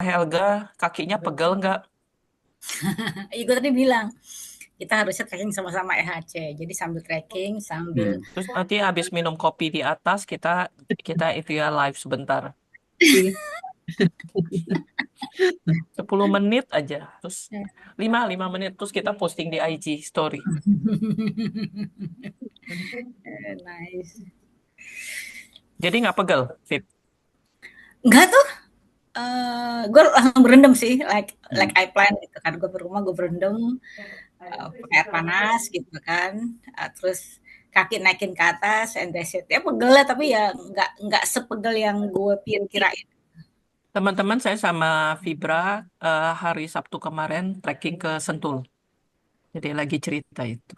Helga, kakinya pegel nggak? Gue tadi bilang, kita harusnya tracking sama-sama EHC. Jadi sambil tracking, sambil Terus nanti habis minum kopi di atas, kita kita itu ya live sebentar. Iya. 10 menit aja. Terus 5 menit. Terus kita posting di IG story. nice. Jadi nggak pegel, Fit. Enggak tuh, gue langsung berendam sih, like Hmm. I plan gitu kan. Gue berumah, gue berendam, air panas gitu kan. Terus kaki naikin ke atas, and that's it. Ya pegel lah, tapi ya nggak sepegel yang gue kirain. Teman-teman saya sama Fibra hari Sabtu kemarin trekking ke Sentul. Jadi lagi cerita itu.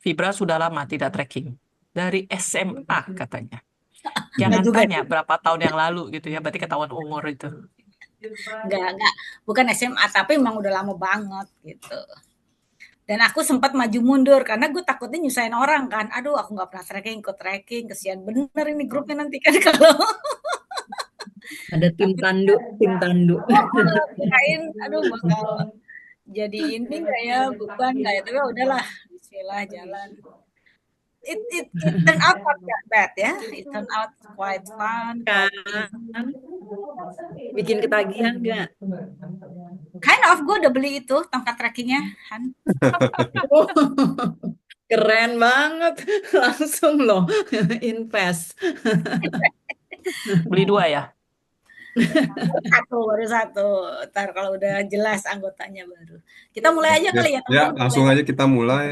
Fibra sudah lama tidak trekking. Dari SMA katanya. Enggak Jangan juga, tanya berapa tahun yang lalu gitu ya, berarti ketahuan umur itu. enggak, bukan SMA, tapi emang udah lama banget gitu. Dan aku sempat maju mundur karena gue takutnya nyusahin orang kan. Aduh, aku nggak pernah trekking, ikut trekking, kesian bener ini grupnya nanti kan kalau Ada tim tanduk. kirain, aduh bakal jadi ini nggak ya, beban nggak ya, tapi ya udahlah, Bismillah jalan. It turn out not that bad ya, it turn out quite fun, Kan, quite easy. bikin ketagihan nggak? Kind of, gue udah beli itu tongkat trekkingnya, Han. Oh, keren banget. Langsung loh invest. Beli dua ya. Baru satu. Ntar kalau udah jelas anggotanya baru. Kita mulai aja Ya, kali ya ya, teman-teman. langsung aja kita mulai.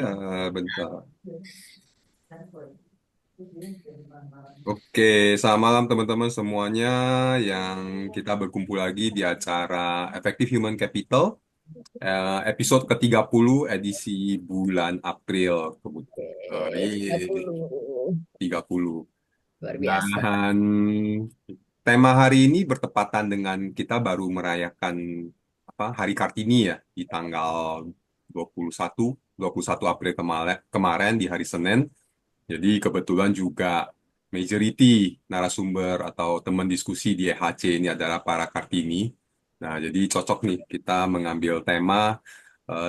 Bentar. Oke, selamat malam teman-teman semuanya yang kita berkumpul lagi di acara Effective Human Capital, episode ke-30 edisi bulan April. Tiga Ini puluh 30. Luar biasa. Dan tema hari ini bertepatan dengan kita baru merayakan Hari Kartini ya di tanggal 21 21 April kemarin di hari Senin. Jadi kebetulan juga majority narasumber atau teman diskusi di EHC ini adalah para Kartini. Nah, jadi cocok nih kita mengambil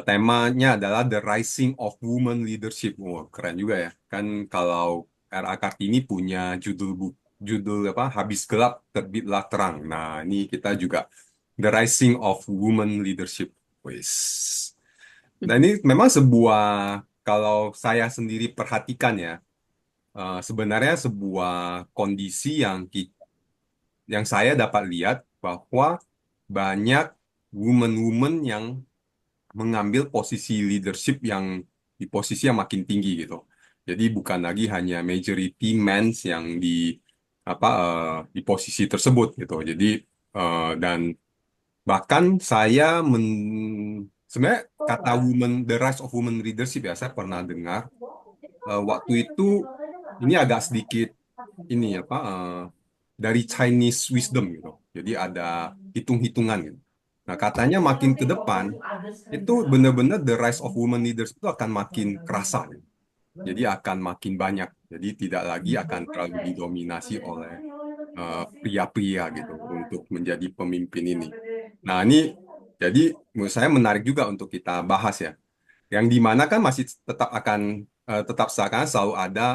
temanya adalah The Rising of Women Leadership. Wah, keren juga ya. Kan kalau RA Kartini punya judul apa? Habis gelap terbitlah terang. Nah, ini kita juga The Rising of Women Leadership. Wis. Nah, ini memang sebuah kalau saya sendiri perhatikan ya, sebenarnya sebuah kondisi yang saya dapat lihat bahwa banyak woman-woman yang mengambil posisi leadership yang di posisi yang makin tinggi gitu. Jadi bukan lagi hanya majority men yang di posisi tersebut gitu. Jadi dan bahkan sebenarnya kata the rise of women leadership ya saya pernah dengar waktu itu ini agak sedikit ini dari Chinese wisdom gitu. Jadi ada hitung-hitungan gitu. Nah, katanya makin ke depan itu benar-benar the rise of women leaders itu akan makin kerasa gitu. Jadi akan makin banyak. Jadi tidak lagi akan terlalu didominasi oleh pria-pria gitu untuk menjadi pemimpin ini. Nah, ini jadi menurut saya menarik juga untuk kita bahas ya. Yang di mana kan masih tetap seakan selalu ada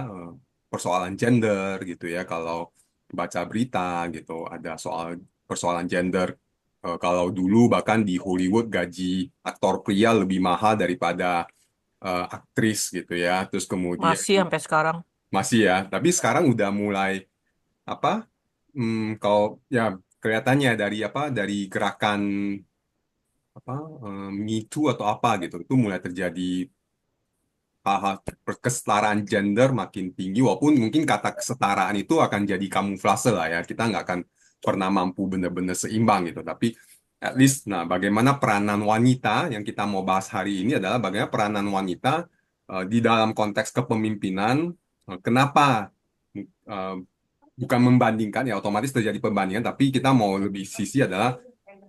persoalan gender gitu ya kalau baca berita gitu ada soal persoalan gender. Kalau dulu bahkan di Hollywood gaji aktor pria lebih mahal daripada aktris gitu ya terus kemudian Masih sampai sekarang. masih ya tapi sekarang udah mulai apa kalau ya kelihatannya dari gerakan Me Too atau apa gitu itu mulai terjadi hal-hal kesetaraan gender makin tinggi walaupun mungkin kata kesetaraan itu akan jadi kamuflase lah ya kita nggak akan pernah mampu benar-benar seimbang gitu tapi at least nah bagaimana peranan wanita yang kita mau bahas hari ini adalah bagaimana peranan wanita di dalam konteks kepemimpinan kenapa uh, bukan membandingkan ya otomatis terjadi perbandingan tapi kita mau lebih sisi adalah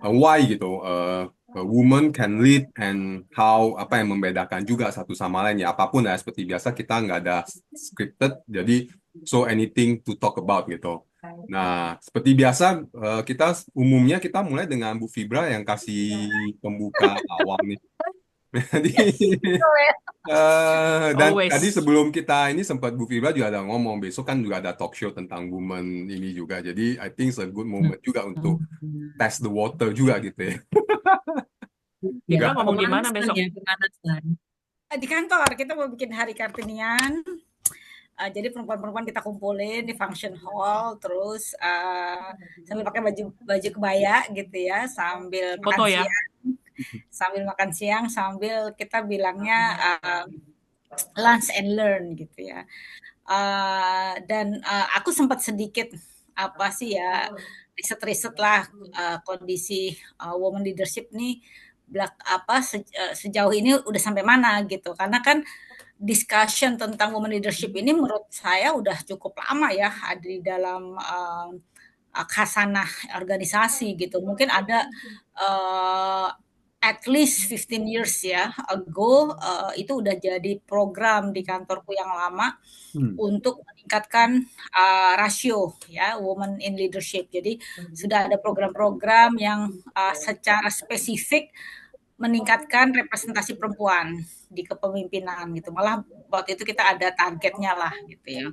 why gitu a woman can lead and how apa yang membedakan juga satu sama lain ya apapun ya seperti biasa kita nggak ada scripted jadi so anything to talk about gitu Nah, seperti biasa, umumnya kita mulai dengan Bu Fibra yang kasih pembuka awal nih. Jadi, dan tadi Always. sebelum kita ini sempat Bu Fibra juga ada ngomong, besok kan juga ada talk show tentang women ini juga. Jadi, I think it's a good moment juga untuk test the water juga gitu ya. Ya, Fibra Nggak, ngomong di mana pemanasan besok? ya, pemanasan. Di kantor kita mau bikin hari Kartinian. Jadi perempuan-perempuan kita kumpulin di function hall, terus sambil pakai baju kebaya gitu ya, Foto ya. sambil makan siang, sambil kita bilangnya lunch and learn gitu ya. Dan aku sempat sedikit apa sih ya riset-riset lah kondisi women leadership nih sejauh ini udah sampai mana gitu, karena kan discussion tentang women leadership ini menurut saya udah cukup lama ya ada di dalam khasanah organisasi gitu. Mungkin ada at least 15 years ya ago itu udah jadi program di kantorku yang lama untuk meningkatkan rasio ya women in leadership. Jadi sudah ada program-program yang secara spesifik meningkatkan representasi perempuan di kepemimpinan gitu. Malah waktu itu kita ada targetnya lah gitu ya.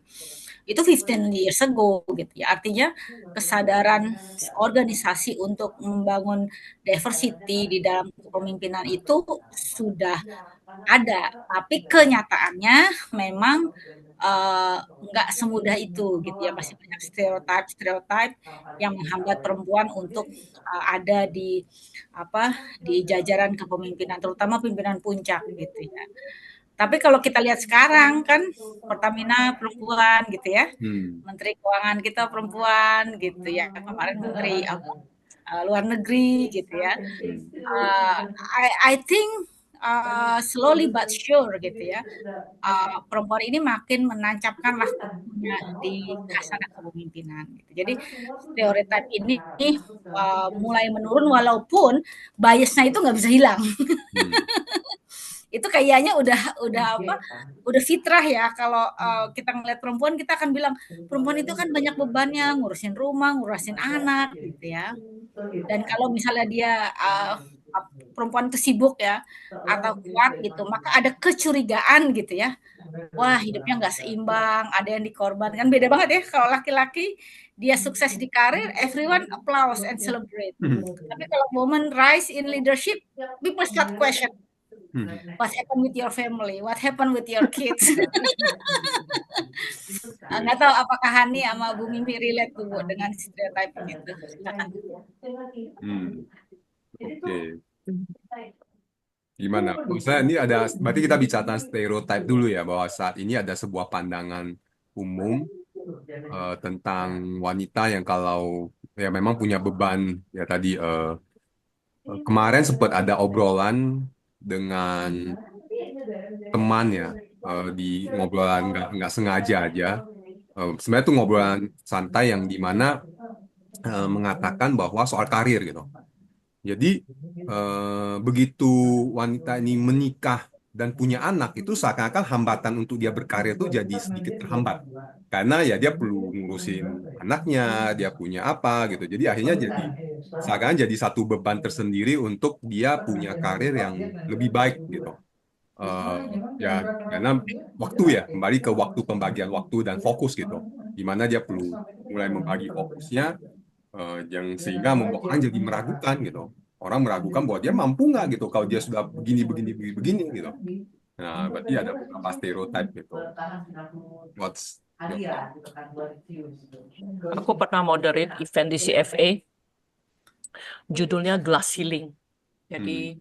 Itu 15 years ago gitu ya. Artinya kesadaran organisasi untuk membangun diversity di dalam kepemimpinan itu sudah ada, tapi kenyataannya memang nggak semudah itu gitu ya, masih banyak stereotip yang menghambat perempuan untuk ada di jajaran kepemimpinan, terutama pimpinan puncak gitu ya. Tapi kalau kita lihat sekarang kan Pertamina perempuan gitu ya, Menteri Keuangan kita perempuan gitu ya, kemarin Menteri Luar Negeri gitu ya. I think slowly but sure gitu ya, perempuan ini makin menancapkan lahirnya di khasanah kepemimpinan gitu. Jadi stereotip ini mulai menurun walaupun biasnya itu nggak bisa hilang. Itu kayaknya udah fitrah ya, kalau kita ngeliat perempuan kita akan bilang perempuan itu kan banyak bebannya, ngurusin rumah, ngurusin anak gitu ya. Dan kalau misalnya dia perempuan itu sibuk ya atau kuat gitu, maka ada kecurigaan gitu ya, wah hidupnya nggak seimbang, ada yang dikorbankan. Beda banget ya kalau laki-laki dia sukses di karir, everyone applause and celebrate. Tapi kalau woman rise in leadership, people start question, what happened with your family, what happened with your kids. Nggak tahu apakah Hani sama Bu Mimi relate tuh Bu dengan stereotype itu. Silakan. Oke. Gimana? Maksudnya ini berarti kita bicara tentang stereotip dulu ya, bahwa saat ini ada sebuah pandangan umum tentang wanita yang kalau ya memang punya beban ya tadi kemarin sempat ada obrolan dengan teman ya di ngobrolan nggak sengaja aja. Sebenarnya itu ngobrolan santai yang dimana mengatakan bahwa soal karir gitu. Jadi begitu wanita ini menikah dan punya anak itu seakan-akan hambatan untuk dia berkarir itu jadi sedikit terhambat karena ya dia perlu ngurusin anaknya, dia punya apa gitu. Jadi akhirnya seakan jadi satu beban tersendiri untuk dia punya karir yang lebih baik gitu. Ya karena waktu ya kembali ke waktu, pembagian waktu dan fokus gitu, di mana dia perlu mulai membagi fokusnya yang sehingga membuat orang jadi meragukan gitu. Orang meragukan bahwa dia mampu nggak gitu kalau dia sudah begini gitu. Nah, berarti ada beberapa stereotip gitu. What's your thought? Aku pernah moderate event di CFA, judulnya Glass Ceiling. Jadi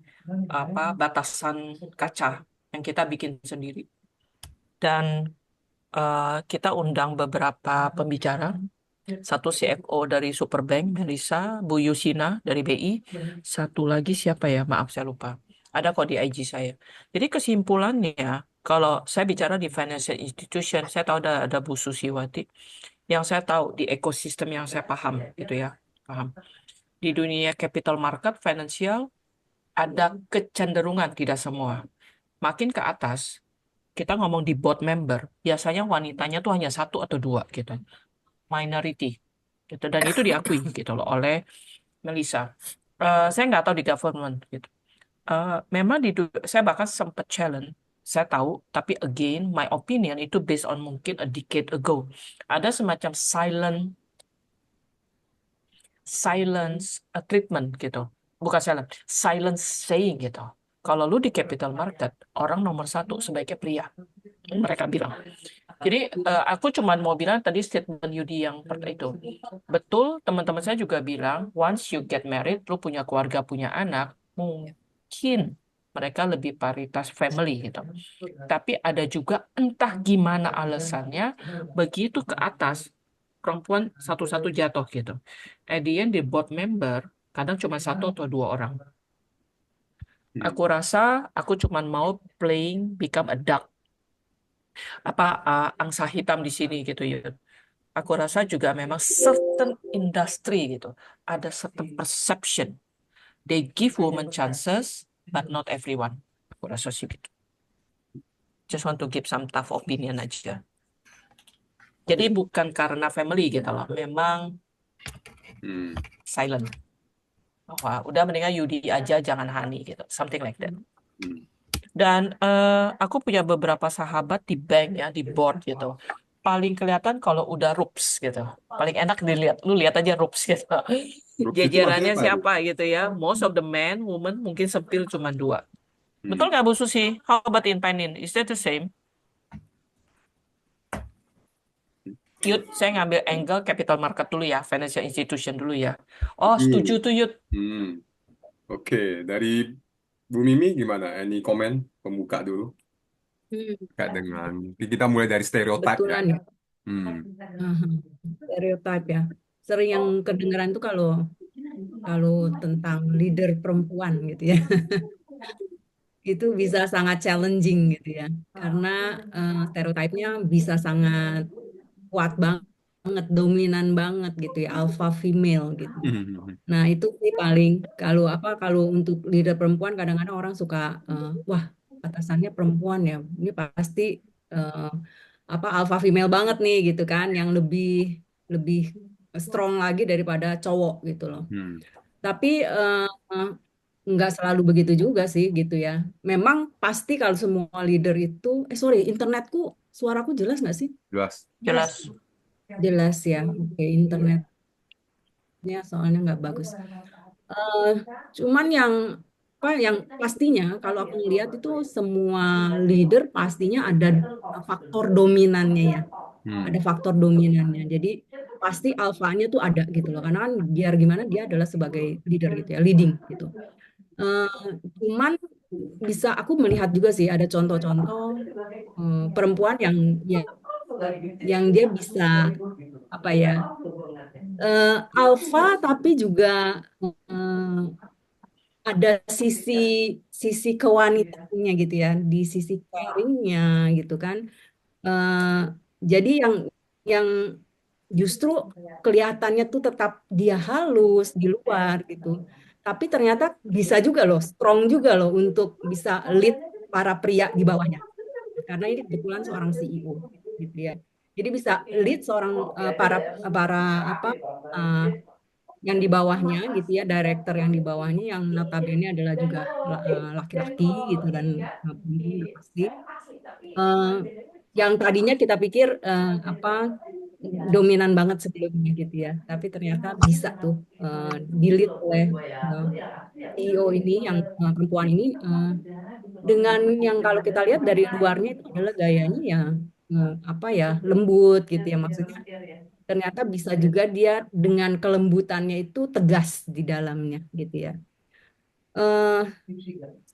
batasan kaca yang kita bikin sendiri. Dan kita undang beberapa pembicara. Satu CFO dari Superbank, Melissa, Bu Yusina dari BI, satu lagi siapa ya? Maaf saya lupa. Ada kok di IG saya. Jadi kesimpulannya, kalau saya bicara di financial institution, saya tahu ada Bu Susiwati. Yang saya tahu di ekosistem yang saya paham, gitu ya, paham. Di dunia capital market, financial, ada kecenderungan, tidak semua. Makin ke atas, kita ngomong di board member, biasanya wanitanya tuh hanya satu atau dua gitu. Minority. gitu. Dan itu diakui gitu loh oleh Melissa. Saya nggak tahu di government gitu. Memang saya bahkan sempat challenge. Saya tahu, tapi again, my opinion itu based on mungkin a decade ago. Ada semacam silence treatment gitu. Bukan silence saying gitu. Kalau lu di capital market, orang nomor satu sebaiknya pria. Mereka bilang. Jadi aku cuma mau bilang tadi statement Yudi yang itu. Betul, teman-teman saya juga bilang, once you get married, lu punya keluarga, punya anak, mungkin mereka lebih paritas family gitu. Tapi ada juga entah gimana alasannya, begitu ke atas, perempuan satu-satu jatuh gitu. At the end, di board member, kadang cuma satu atau dua orang. Hmm. Aku rasa aku cuma mau playing become a duck, angsa hitam di sini gitu ya. Aku rasa juga memang certain industry gitu, ada certain perception. They give women chances, but not everyone. Aku rasa sih gitu. Just want to give some tough opinion aja. Jadi bukan karena family gitu loh, memang Hmm. silent. Wah, udah mendingan Yudi aja, jangan Hani gitu, something like that. Hmm. Dan aku punya beberapa sahabat di bank ya, di board gitu. Paling kelihatan kalau udah rups gitu. Paling enak dilihat, lu lihat aja rups gitu. Groups itu maksudnya Jajarannya apa? siapa gitu ya. Most of the men, women mungkin sepil cuma dua. Betul Hmm. nggak Bu Susi? How about in Panin? Is that the same? Yud, saya ngambil angle capital market dulu ya, financial institution dulu ya. Oh, setuju Hmm. tuh Yud. Hmm. Oke, dari Bu Mimi gimana? Any komen pembuka dulu terkait dengan kita mulai dari stereotip ya. Kebetulan ya. Hmm. Aha. Stereotip ya. Sering yang kedengeran tuh kalau kalau tentang leader perempuan gitu ya. Itu bisa sangat challenging gitu ya. Karena stereotipnya bisa sangat kuat banget, dominan banget gitu ya, alpha female gitu. Hmm. Nah, itu sih paling kalau untuk leader perempuan kadang-kadang orang suka wah, atasannya perempuan ya. Ini pasti eh, alpha female banget nih gitu kan, yang lebih lebih strong lagi daripada cowok gitu loh. Hmm. Tapi nggak selalu begitu juga sih gitu ya. Memang pasti kalau semua leader itu, sorry, internetku, suaraku jelas nggak sih? Jelas. Jelas. Jelas ya. Oke, internetnya soalnya nggak bagus. Eh, Cuman yang pastinya kalau aku lihat itu semua leader pastinya ada faktor dominannya ya. Hmm. Ada faktor dominannya. Jadi pasti alfanya tuh ada gitu loh. Karena kan biar gimana dia adalah sebagai leader gitu ya, leading gitu. Eh, Cuman bisa aku melihat juga sih ada contoh-contoh perempuan yang dia bisa apa ya alfa tapi juga eh, ada sisi sisi kewanitaannya gitu ya di sisi caringnya gitu kan. Eh, jadi yang justru kelihatannya tuh tetap dia halus di luar gitu. Tapi ternyata bisa juga loh, strong juga loh untuk bisa lead para pria di bawahnya. Karena ini kebetulan seorang CEO gitu ya. Jadi bisa lead seorang para para apa eh, yang di bawahnya gitu ya, director yang di bawahnya yang notabene adalah juga laki-laki gitu dan perempuan pasti. Eh, yang tadinya kita pikir dominan banget sebelumnya gitu ya, tapi ternyata bisa tuh di-lead oleh eh, CEO ini yang perempuan ini dengan yang kalau kita lihat dari luarnya itu adalah gayanya ya lembut gitu ya, maksudnya ternyata bisa juga dia dengan kelembutannya itu tegas di dalamnya gitu ya. eh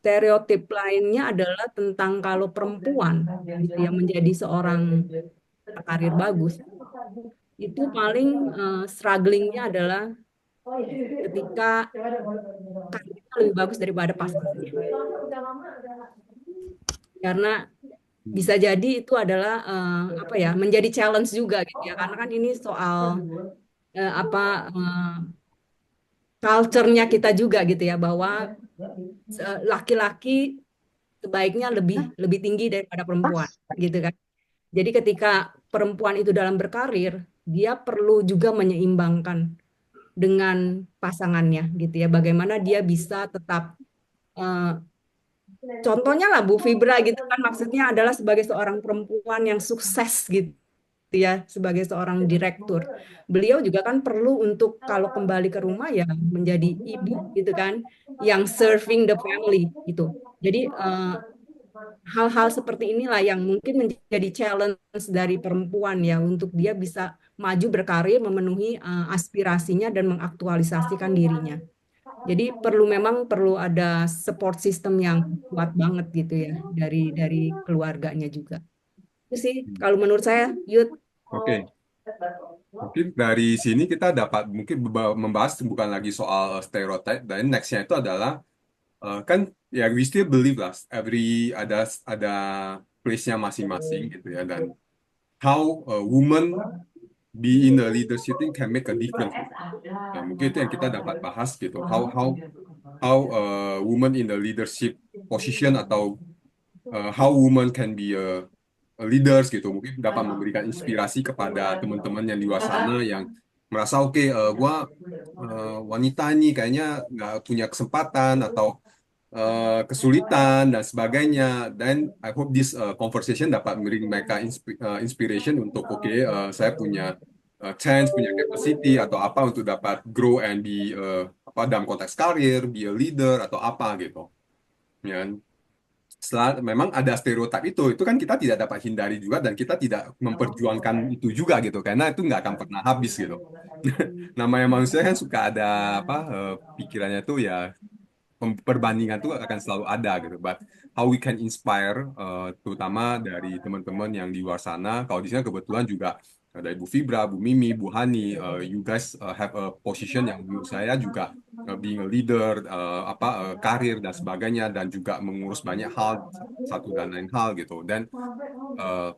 Stereotip lainnya adalah tentang kalau perempuan gitu ya menjadi seorang karir bagus itu paling strugglingnya adalah ketika karirnya lebih bagus daripada pasangannya, karena bisa jadi itu adalah menjadi challenge juga gitu ya, karena kan ini soal eh, apa eh, culture-nya kita juga gitu ya, bahwa laki-laki sebaiknya lebih lebih tinggi daripada perempuan gitu kan. Jadi ketika perempuan itu dalam berkarir dia perlu juga menyeimbangkan dengan pasangannya gitu ya. Bagaimana dia bisa tetap eh, contohnya lah Bu Fibra gitu kan, maksudnya adalah sebagai seorang perempuan yang sukses gitu ya, sebagai seorang direktur. Beliau juga kan perlu untuk kalau kembali ke rumah ya menjadi ibu gitu kan, yang serving the family gitu. Jadi hal-hal seperti inilah yang mungkin menjadi challenge dari perempuan ya untuk dia bisa maju berkarir, memenuhi aspirasinya dan mengaktualisasikan dirinya. Jadi memang perlu ada support system yang kuat banget gitu ya dari keluarganya juga. Itu sih Hmm. kalau menurut saya, Yud. Oke, mungkin dari sini kita dapat mungkin membahas bukan lagi soal stereotype, dan nextnya itu adalah kan ya we still believe lah ada place-nya masing-masing gitu ya, dan how a woman be in the leadership thing can make a difference. Nah, mungkin itu yang kita dapat bahas gitu. How woman in the leadership position, atau how woman can be a leaders gitu. Mungkin dapat memberikan inspirasi kepada teman-teman yang di luar sana yang merasa oke, gua wanita ini kayaknya nggak punya kesempatan atau kesulitan dan sebagainya. Dan I hope this conversation dapat memberi mereka inspiration untuk oke, saya punya chance, punya capacity atau apa untuk dapat grow and be apa dalam konteks karir, be a leader atau apa gitu. Ya, setelah memang ada stereotip itu kan kita tidak dapat hindari juga, dan kita tidak memperjuangkan itu juga gitu, karena itu nggak akan pernah habis gitu. Namanya manusia kan suka ada apa pikirannya tuh ya, perbandingan tuh akan selalu ada gitu. But how we can inspire, terutama dari teman-teman yang di luar sana. Kalau di sini kebetulan juga ada Ibu Fibra, Bu Mimi, Bu Hani, you guys have a position yang menurut saya juga being a leader, karir dan sebagainya, dan juga mengurus banyak hal, satu dan lain hal gitu. Dan uh,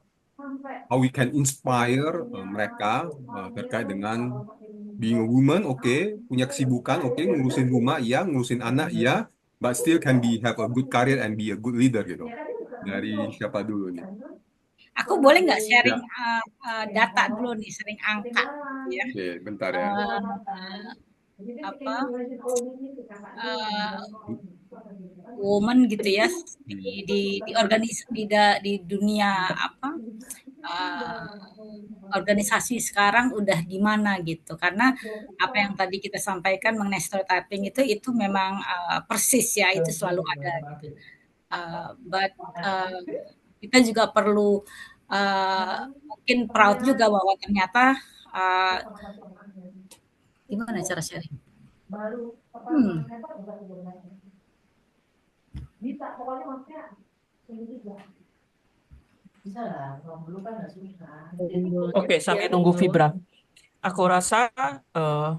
how we can inspire mereka terkait dengan being a woman, oke, punya kesibukan, oke, ngurusin rumah, iya, ngurusin anak, iya, but still can be have a good career and be a good leader gitu. Dari siapa dulu nih? Aku boleh nggak sharing Ya, data dulu nih, sharing angka ya. oke, bentar ya. Apa woman gitu ya di dunia apa organisasi sekarang udah di mana gitu, karena apa yang tadi kita sampaikan mengenai stereotyping itu memang persis ya, itu selalu ada gitu. But kita juga perlu mungkin proud juga bahwa ternyata uh, gimana cara sharing? Hmm. Oke, sambil nunggu Fibra. Aku rasa eh,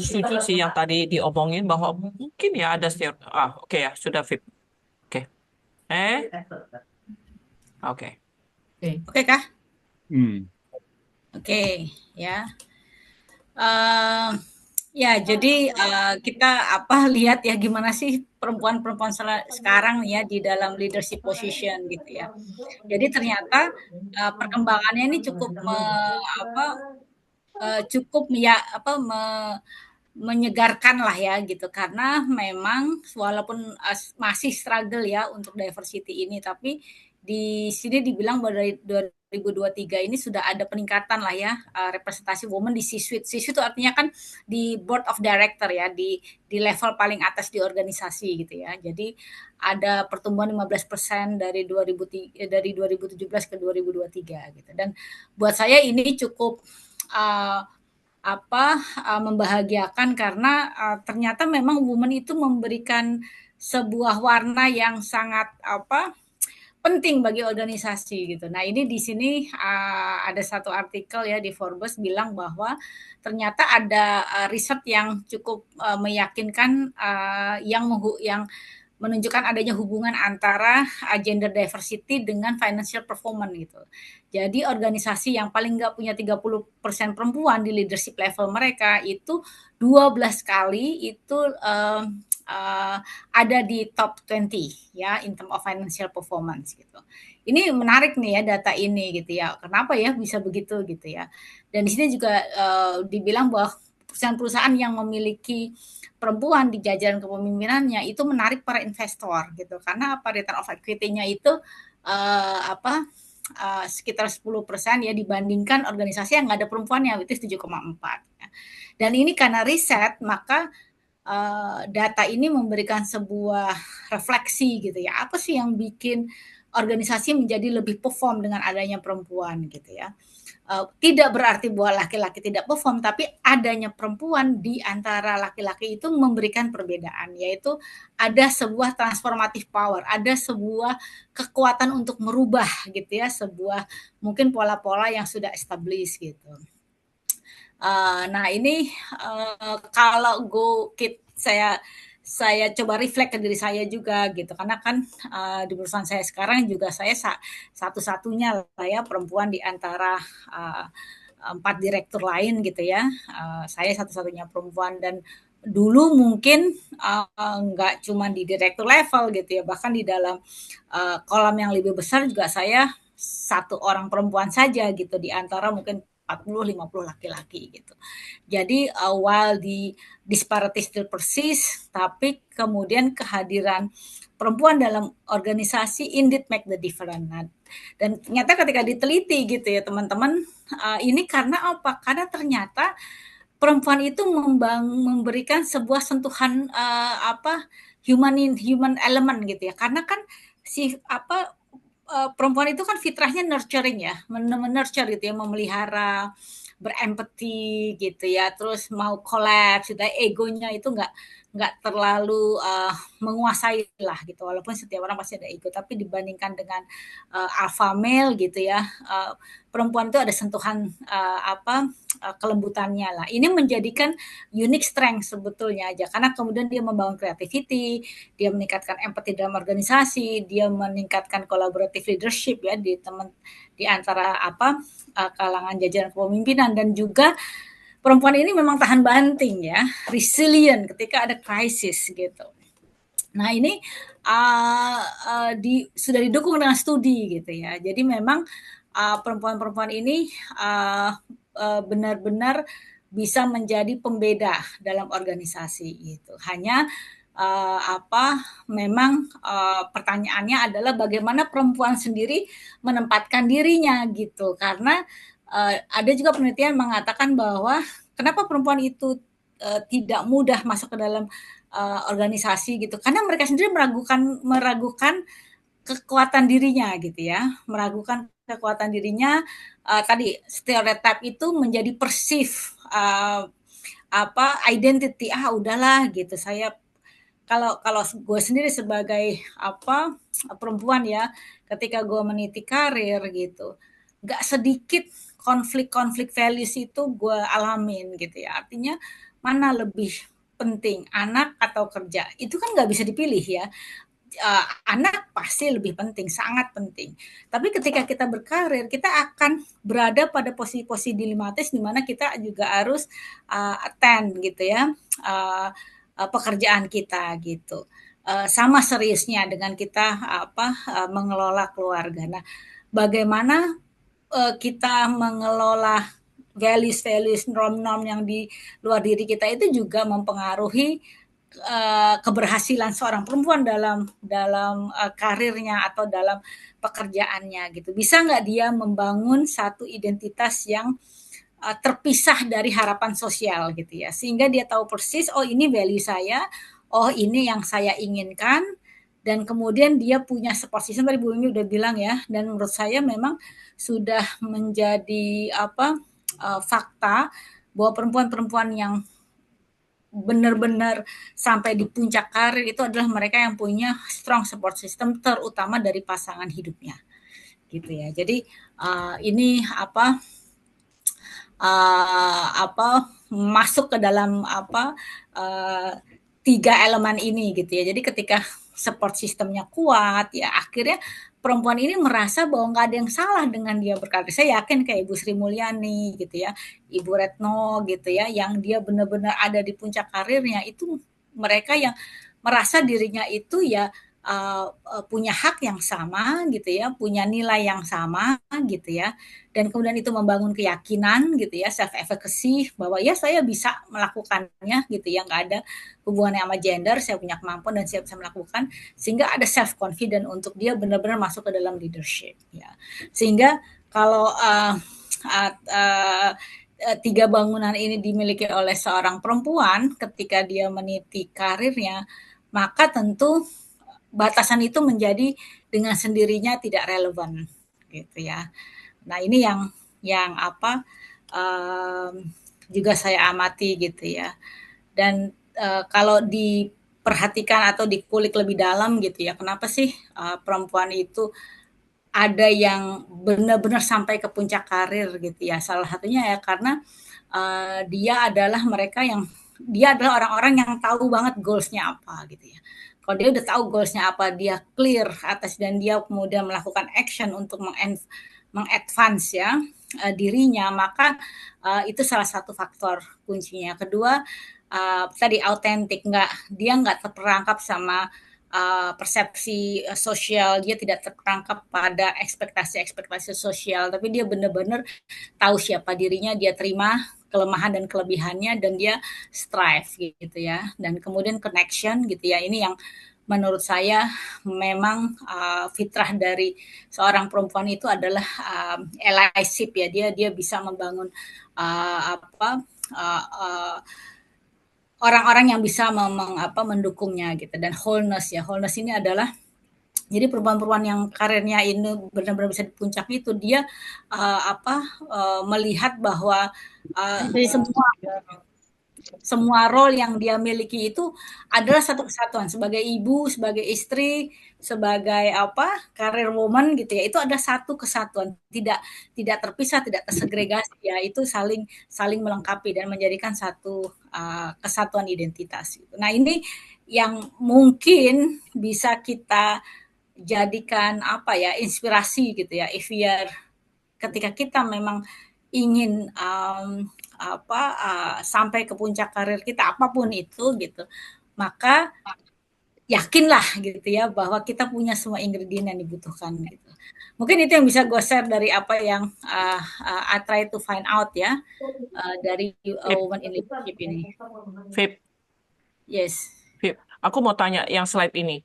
setuju sih yang tadi diomongin bahwa mungkin ya ada stereotip. Oke ya, sudah Fib. Oke. Oke. Oke kah? Hmm. Oke, ya. Eh, ya, jadi kita lihat ya gimana sih perempuan-perempuan sekarang ya di dalam leadership position gitu ya. Jadi ternyata perkembangannya ini cukup cukup ya menyegarkan lah ya gitu, karena memang walaupun masih struggle ya untuk diversity ini, tapi di sini dibilang bahwa dari 2023 ini sudah ada peningkatan lah ya representasi woman di C-suite. C-suite itu artinya kan di board of director ya, di level paling atas di organisasi gitu ya. Jadi ada pertumbuhan 15% dari 2017 ke 2023 gitu. Dan buat saya ini cukup uh, membahagiakan, karena ternyata memang woman itu memberikan sebuah warna yang sangat penting bagi organisasi gitu. Nah, ini di sini ada satu artikel ya di Forbes bilang bahwa ternyata ada riset yang cukup meyakinkan yang menunjukkan adanya hubungan antara gender diversity dengan financial performance gitu. Jadi organisasi yang paling nggak punya 30% perempuan di leadership level mereka itu 12 kali itu ada di top 20 ya in term of financial performance gitu. Ini menarik nih ya data ini gitu ya. Kenapa ya bisa begitu gitu ya. Dan di sini juga dibilang bahwa perusahaan-perusahaan yang memiliki perempuan di jajaran kepemimpinannya itu menarik para investor gitu karena apa return of equity-nya itu sekitar 10% ya dibandingkan organisasi yang nggak ada perempuannya itu 7,4 ya. Dan ini karena riset maka data ini memberikan sebuah refleksi gitu ya apa sih yang bikin organisasi menjadi lebih perform dengan adanya perempuan gitu ya. Tidak berarti bahwa laki-laki tidak perform, tapi adanya perempuan di antara laki-laki itu memberikan perbedaan, yaitu ada sebuah transformative power, ada sebuah kekuatan untuk merubah gitu ya, sebuah mungkin pola-pola yang sudah established gitu. Nah ini kalau saya coba reflect ke diri saya juga gitu karena kan di perusahaan saya sekarang juga saya satu-satunya lah ya perempuan di antara 4 direktur lain gitu ya. Saya satu-satunya perempuan dan dulu mungkin nggak cuma di direktur level gitu ya bahkan di dalam kolam yang lebih besar juga saya satu orang perempuan saja gitu di antara mungkin 40-50 laki-laki gitu. Jadi while di disparity still persist, tapi kemudian kehadiran perempuan dalam organisasi indeed make the difference. Dan ternyata ketika diteliti gitu ya teman-teman, ini karena apa? Karena ternyata perempuan itu memberikan sebuah sentuhan human element gitu ya. Karena kan perempuan itu kan fitrahnya nurturing ya, nurture gitu ya, memelihara, berempati gitu ya, terus mau collapse, gitu, egonya itu nggak terlalu menguasai lah gitu, walaupun setiap orang pasti ada ego, tapi dibandingkan dengan alpha male gitu ya, perempuan itu ada sentuhan kelembutannya lah. Ini menjadikan unique strength sebetulnya aja, karena kemudian dia membangun creativity, dia meningkatkan empati dalam organisasi, dia meningkatkan collaborative leadership ya di antara kalangan jajaran kepemimpinan dan juga perempuan ini memang tahan banting ya, resilient ketika ada krisis gitu. Nah ini sudah didukung dengan studi gitu ya. Jadi memang perempuan-perempuan ini benar-benar bisa menjadi pembeda dalam organisasi itu. Hanya memang pertanyaannya adalah bagaimana perempuan sendiri menempatkan dirinya gitu. Karena ada juga penelitian mengatakan bahwa kenapa perempuan itu tidak mudah masuk ke dalam organisasi gitu. Karena mereka sendiri meragukan kekuatan dirinya gitu ya, meragukan kekuatan dirinya. Tadi stereotip itu menjadi perceive identity udahlah gitu saya kalau gue sendiri sebagai perempuan ya ketika gue meniti karir gitu nggak sedikit konflik values itu gue alamin gitu ya artinya mana lebih penting anak atau kerja itu kan nggak bisa dipilih ya anak pasti lebih penting, sangat penting. Tapi ketika kita berkarir, kita akan berada pada posisi-posisi dilematis di mana kita juga harus attend gitu ya pekerjaan kita gitu. Sama seriusnya dengan kita mengelola keluarga. Nah, bagaimana kita mengelola values, norm-norm yang di luar diri kita itu juga mempengaruhi keberhasilan seorang perempuan dalam karirnya atau dalam pekerjaannya gitu. Bisa nggak dia membangun satu identitas yang terpisah dari harapan sosial gitu ya. Sehingga dia tahu persis, oh ini value saya, oh ini yang saya inginkan, dan kemudian dia punya support system tadi Bu Umi udah bilang ya, dan menurut saya memang sudah menjadi fakta bahwa perempuan-perempuan yang benar-benar sampai di puncak karir itu adalah mereka yang punya strong support system terutama dari pasangan hidupnya gitu ya. Jadi ini masuk ke dalam 3 elemen ini gitu ya. Jadi ketika support sistemnya kuat, ya akhirnya perempuan ini merasa bahwa nggak ada yang salah dengan dia berkarir. Saya yakin kayak Ibu Sri Mulyani gitu ya, Ibu Retno gitu ya, yang dia benar-benar ada di puncak karirnya, itu mereka yang merasa dirinya itu ya punya hak yang sama gitu ya, punya nilai yang sama gitu ya, dan kemudian itu membangun keyakinan gitu ya, self efficacy bahwa ya saya bisa melakukannya gitu ya, nggak ada hubungannya sama gender, saya punya kemampuan dan saya bisa melakukan, sehingga ada self confident untuk dia benar-benar masuk ke dalam leadership ya, sehingga kalau tiga bangunan ini dimiliki oleh seorang perempuan ketika dia meniti karirnya, maka tentu batasan itu menjadi dengan sendirinya tidak relevan gitu ya. Nah ini yang apa juga saya amati gitu ya. Dan kalau diperhatikan atau dikulik lebih dalam gitu ya, kenapa sih perempuan itu ada yang benar-benar sampai ke puncak karir gitu ya? Salah satunya ya karena dia adalah orang-orang yang tahu banget goals-nya apa gitu ya. Kalau dia udah tahu goals-nya apa, dia clear atas dan dia kemudian melakukan action untuk mengadvance ya dirinya, maka itu salah satu faktor kuncinya. Kedua, tadi autentik, dia nggak terperangkap sama persepsi sosial, dia tidak terperangkap pada ekspektasi sosial, tapi dia benar-benar tahu siapa dirinya, dia terima kelemahan dan kelebihannya dan dia strive gitu ya. Dan kemudian connection gitu ya. Ini yang menurut saya memang fitrah dari seorang perempuan itu adalah allyship ya. Dia bisa membangun orang-orang yang bisa mendukungnya gitu. Dan wholeness ya. Wholeness ini adalah jadi perempuan-perempuan yang karirnya ini benar-benar bisa di puncak itu, dia melihat bahwa semua role yang dia miliki itu adalah satu kesatuan, sebagai ibu, sebagai istri, sebagai career woman gitu ya, itu ada satu kesatuan, tidak terpisah, tidak tersegregasi ya, itu saling melengkapi dan menjadikan satu kesatuan identitas. Nah ini yang mungkin bisa kita jadikan inspirasi gitu ya, ketika kita memang ingin sampai ke puncak karir kita apapun itu gitu, maka yakinlah gitu ya bahwa kita punya semua ingredient yang dibutuhkan gitu. Mungkin itu yang bisa gue share dari apa yang I try to find out ya dari Women in Leadership ini. Vip, Yes. Vip, aku mau tanya yang slide ini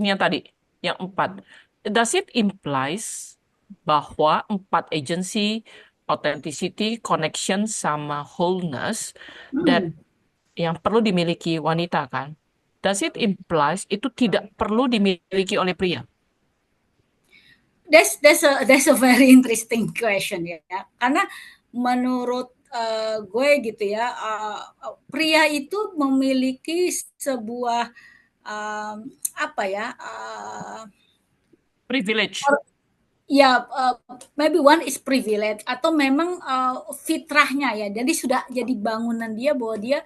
yang tadi, yang 4. Does it implies bahwa 4 agency, authenticity, connection, sama wholeness, dan yang perlu dimiliki wanita kan? Does it implies itu tidak perlu dimiliki oleh pria? That's a very interesting question ya. Karena menurut gue gitu ya, pria itu memiliki sebuah Privilege. Ya, maybe one is privilege atau memang fitrahnya ya. Jadi sudah jadi bangunan dia bahwa dia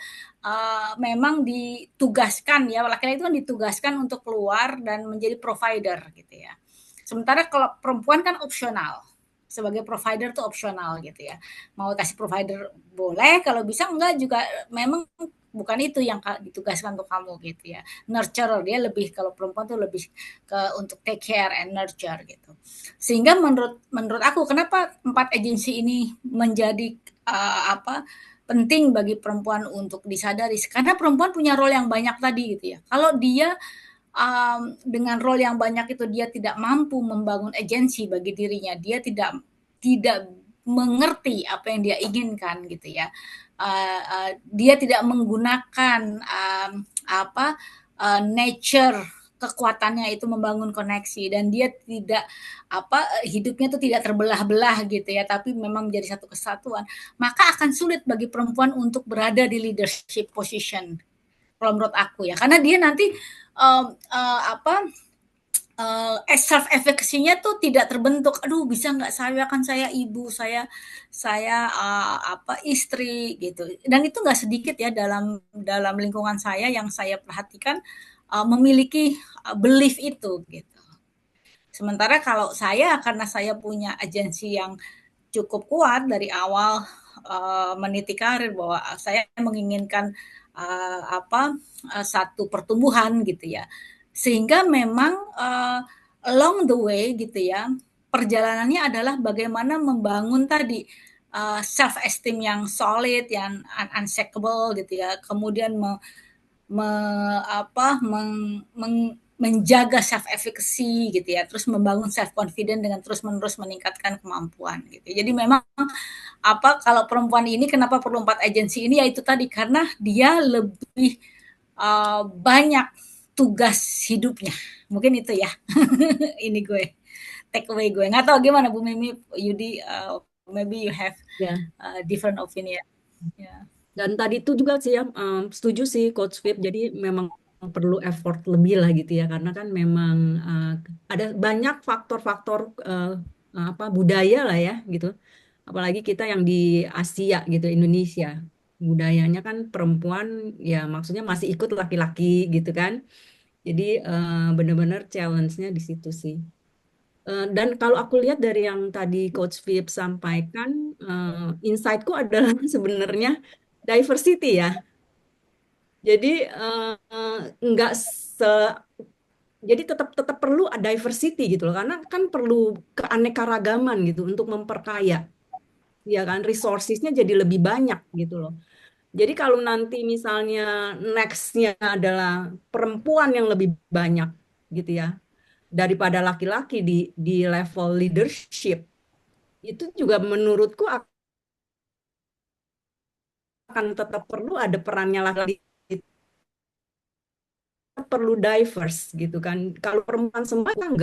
memang ditugaskan ya, laki-laki itu kan ditugaskan untuk keluar dan menjadi provider gitu ya. Sementara kalau perempuan kan opsional. Sebagai provider tuh opsional gitu ya. Mau kasih provider boleh, kalau bisa enggak juga memang bukan itu yang ditugaskan untuk kamu gitu ya. Nurturer, dia lebih, kalau perempuan tuh lebih untuk take care and nurture gitu. Sehingga menurut aku kenapa 4 agensi ini menjadi penting bagi perempuan untuk disadari, karena perempuan punya role yang banyak tadi gitu ya. Kalau dia dengan role yang banyak itu dia tidak mampu membangun agensi bagi dirinya, dia tidak mengerti apa yang dia inginkan gitu ya. Dia tidak menggunakan nature kekuatannya itu membangun koneksi, dan dia tidak hidupnya itu tidak terbelah-belah gitu ya, tapi memang menjadi satu kesatuan, maka akan sulit bagi perempuan untuk berada di leadership position kalau menurut aku ya, karena dia nanti self efficacy-nya tuh tidak terbentuk. Aduh, bisa nggak saya, kan saya ibu, saya istri gitu. Dan itu nggak sedikit ya dalam dalam lingkungan saya yang saya perhatikan memiliki belief itu gitu. Sementara kalau saya, karena saya punya agensi yang cukup kuat dari awal meniti karir bahwa saya menginginkan satu pertumbuhan gitu ya, sehingga memang along the way gitu ya, perjalanannya adalah bagaimana membangun tadi self esteem yang solid, yang unshakable gitu ya, kemudian me, menjaga self efficacy gitu ya, terus membangun self confidence dengan terus menerus meningkatkan kemampuan gitu. Jadi memang kalau perempuan ini kenapa perlu 4 agensi ini, yaitu tadi karena dia lebih banyak tugas hidupnya, mungkin itu ya. Ini gue take away gue, nggak tahu gimana Bu Mimi, Yudi, maybe you have Ya. different opinion. Yeah. Dan tadi itu juga sih ya, setuju sih Coach Vip. Jadi memang perlu effort lebih lah gitu ya, karena kan memang ada banyak faktor-faktor budaya lah ya gitu. Apalagi kita yang di Asia gitu, Indonesia, budayanya kan perempuan ya maksudnya masih ikut laki-laki gitu kan. Jadi benar-benar challenge-nya di situ sih. Dan kalau aku lihat dari yang tadi Coach Vip sampaikan, insight-ku adalah sebenarnya diversity ya. Jadi nggak se jadi tetap tetap perlu ada diversity gitu loh, karena kan perlu keanekaragaman gitu untuk memperkaya, ya kan, resourcesnya jadi lebih banyak gitu loh. Jadi kalau nanti misalnya next-nya adalah perempuan yang lebih banyak gitu ya daripada laki-laki di level leadership, itu juga menurutku akan tetap perlu ada perannya laki-laki, perlu diverse gitu kan. Kalau perempuan semua kan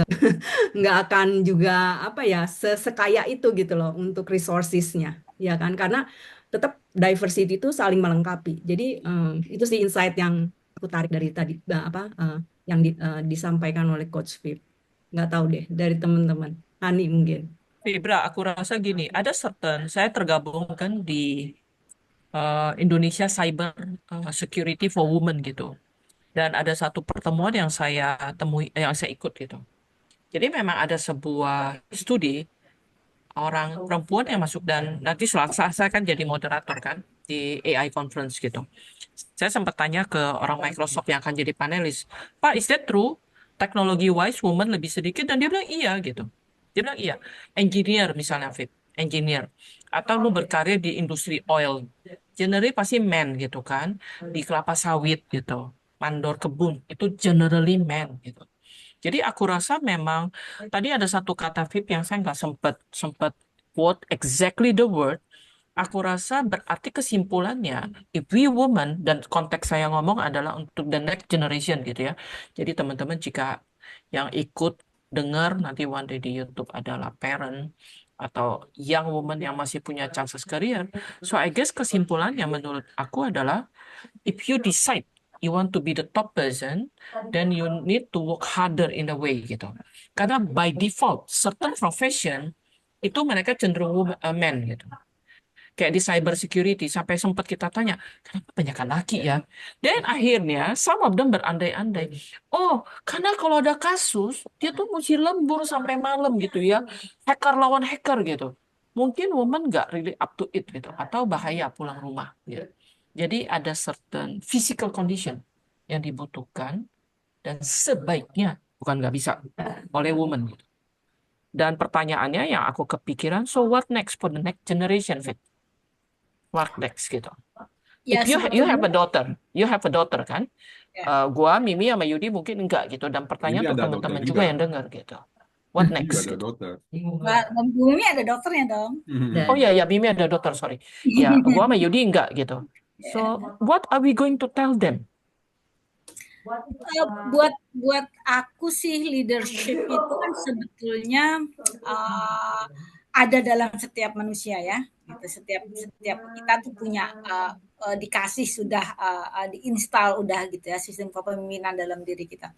nggak akan juga apa ya sekaya itu gitu loh untuk resourcesnya, ya kan, karena tetap diversity itu saling melengkapi. Jadi itu sih insight yang aku tarik dari tadi yang disampaikan oleh Coach Vip. Nggak tahu deh dari teman-teman Hani mungkin. Fibra, aku rasa gini, ada certain, saya tergabung kan di Indonesia Cyber Security for Women gitu. Dan ada satu pertemuan yang saya temui, yang saya ikut gitu. Jadi memang ada sebuah studi orang perempuan yang masuk, dan nanti Selasa saya kan jadi moderator kan di AI conference gitu. Saya sempat tanya ke orang Microsoft yang akan jadi panelis, Pak, is that true? Teknologi wise woman lebih sedikit, dan dia bilang iya gitu. Dia bilang iya. Engineer misalnya Fit, engineer. Atau lu berkarir di industri oil, generally pasti men gitu kan. Di kelapa sawit gitu, mandor kebun, itu generally men gitu. Jadi aku rasa memang tadi ada satu kata Vip yang saya nggak sempet sempet quote exactly the word. Aku rasa berarti kesimpulannya, if we woman, dan konteks saya ngomong adalah untuk the next generation gitu ya. Jadi teman-teman jika yang ikut dengar nanti one day di YouTube adalah parent atau young woman yang masih punya chances career. So I guess kesimpulannya menurut aku adalah, if you decide you want to be the top person, then you need to work harder in a way gitu. Karena by default, certain profession itu mereka cenderung men gitu. Kayak di cyber security, sampai sempat kita tanya, kenapa banyakkan laki ya? Dan akhirnya, some of them berandai-andai. Oh, karena kalau ada kasus, dia tuh mesti lembur sampai malam gitu ya. Hacker lawan hacker gitu. Mungkin woman nggak really up to it gitu. Atau bahaya pulang rumah gitu. Jadi ada certain physical condition yang dibutuhkan, dan sebaiknya, bukan nggak bisa, oleh woman gitu. Dan pertanyaannya yang aku kepikiran, so what next for the next generation, Fit? What next gitu. Ya If you have sebetulnya a daughter, you have a daughter kan? ya. Gua, Mimi sama Yudi mungkin enggak gitu. Dan Ini pertanyaan untuk ada dokter teman-teman juga juga. yang dengar gitu. What Ini juga next ada gitu. dokter. Bu Mimi ada dokternya dong. Oh iya ya, Mimi ada dokter, sorry. Ya, gua sama Yudi enggak gitu. So, what are we going to tell them? Buat aku sih leadership itu kan sebetulnya ada dalam setiap manusia ya. gitu. Setiap kita tuh punya dikasih sudah diinstal udah gitu ya sistem kepemimpinan dalam diri kita.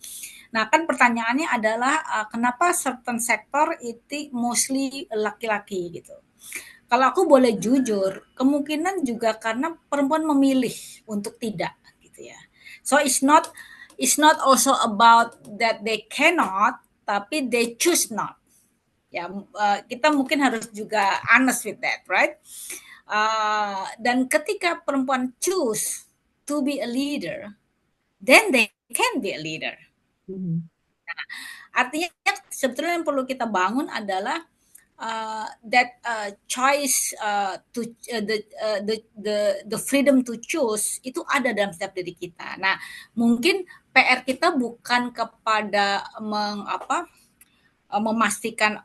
Nah kan pertanyaannya adalah kenapa certain sektor itu mostly laki-laki gitu. Kalau aku boleh jujur, kemungkinan juga karena perempuan memilih untuk tidak gitu ya. So it's not also about that they cannot, tapi they choose not. Ya, kita mungkin harus juga honest with that, right? Dan ketika perempuan choose to be a leader, then they can be a leader. Artinya sebetulnya yang perlu kita bangun adalah that choice the freedom to choose itu ada dalam setiap diri kita. Nah, mungkin PR kita bukan kepada memastikan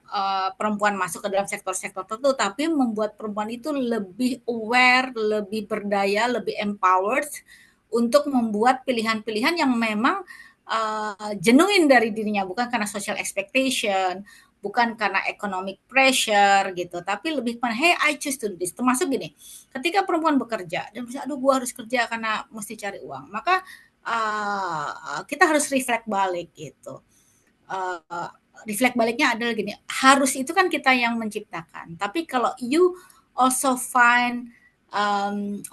perempuan masuk ke dalam sektor-sektor tertentu, tapi membuat perempuan itu lebih aware, lebih berdaya, lebih empowered untuk membuat pilihan-pilihan yang memang genuine dari dirinya, bukan karena social expectation, bukan karena economic pressure gitu, tapi lebih pada hey I choose to do this. Termasuk gini, ketika perempuan bekerja dan bisa aduh gue harus kerja karena mesti cari uang, maka kita harus reflect balik gitu. Reflect baliknya adalah gini, harus itu kan kita yang menciptakan. Tapi kalau you also find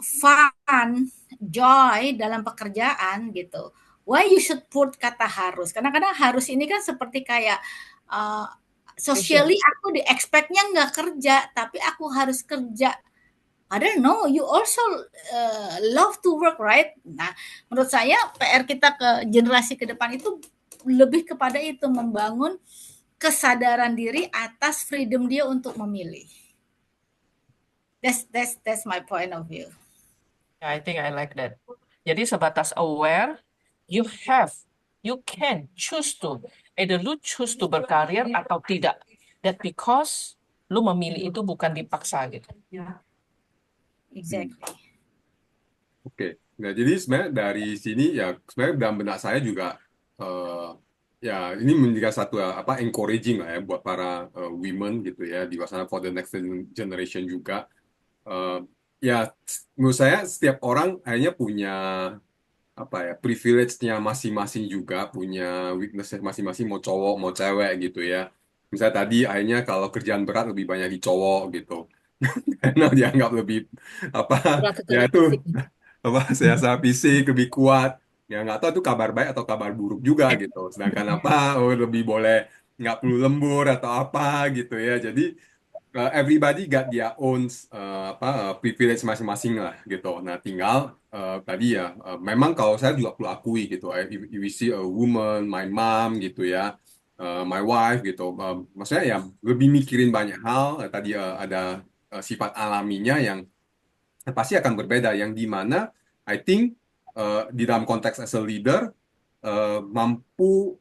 fun, joy dalam pekerjaan gitu, why you should put kata harus? Kadang-kadang harus ini kan seperti kayak socially aku di expect-nya nggak kerja, tapi aku harus kerja. I don't know, you also love to work, right? Nah, menurut saya PR kita ke generasi ke depan itu lebih kepada itu, membangun kesadaran diri atas freedom dia untuk memilih. That's my point of view. I think I like that. Jadi sebatas aware, you can choose to, either lu choose to berkarir atau tidak. That because lu memilih itu bukan dipaksa gitu. Exactly. Oke. Nah, jadi sebenarnya dari sini ya sebenarnya dalam benak saya juga ya ini menjadi satu encouraging lah ya buat para women gitu ya di sana for the next generation juga. Ya menurut saya setiap orang akhirnya punya privilege-nya masing-masing juga, punya weakness masing-masing, mau cowok mau cewek gitu ya. Misalnya tadi akhirnya kalau kerjaan berat lebih banyak di cowok gitu. Karena dianggap lebih ya itu secara fisik lebih kuat. Ya nggak tahu itu kabar baik atau kabar buruk juga gitu. Sedangkan lebih boleh nggak perlu lembur atau apa gitu ya. Jadi everybody got their own privilege masing-masing lah gitu. Nah tinggal tadi ya memang kalau saya juga perlu akui gitu. If we see a woman, my mom gitu ya, my wife gitu. Maksudnya ya lebih mikirin banyak hal. Tadi ada sifat alaminya yang pasti akan berbeda. Yang di mana I think di dalam konteks as a leader mampu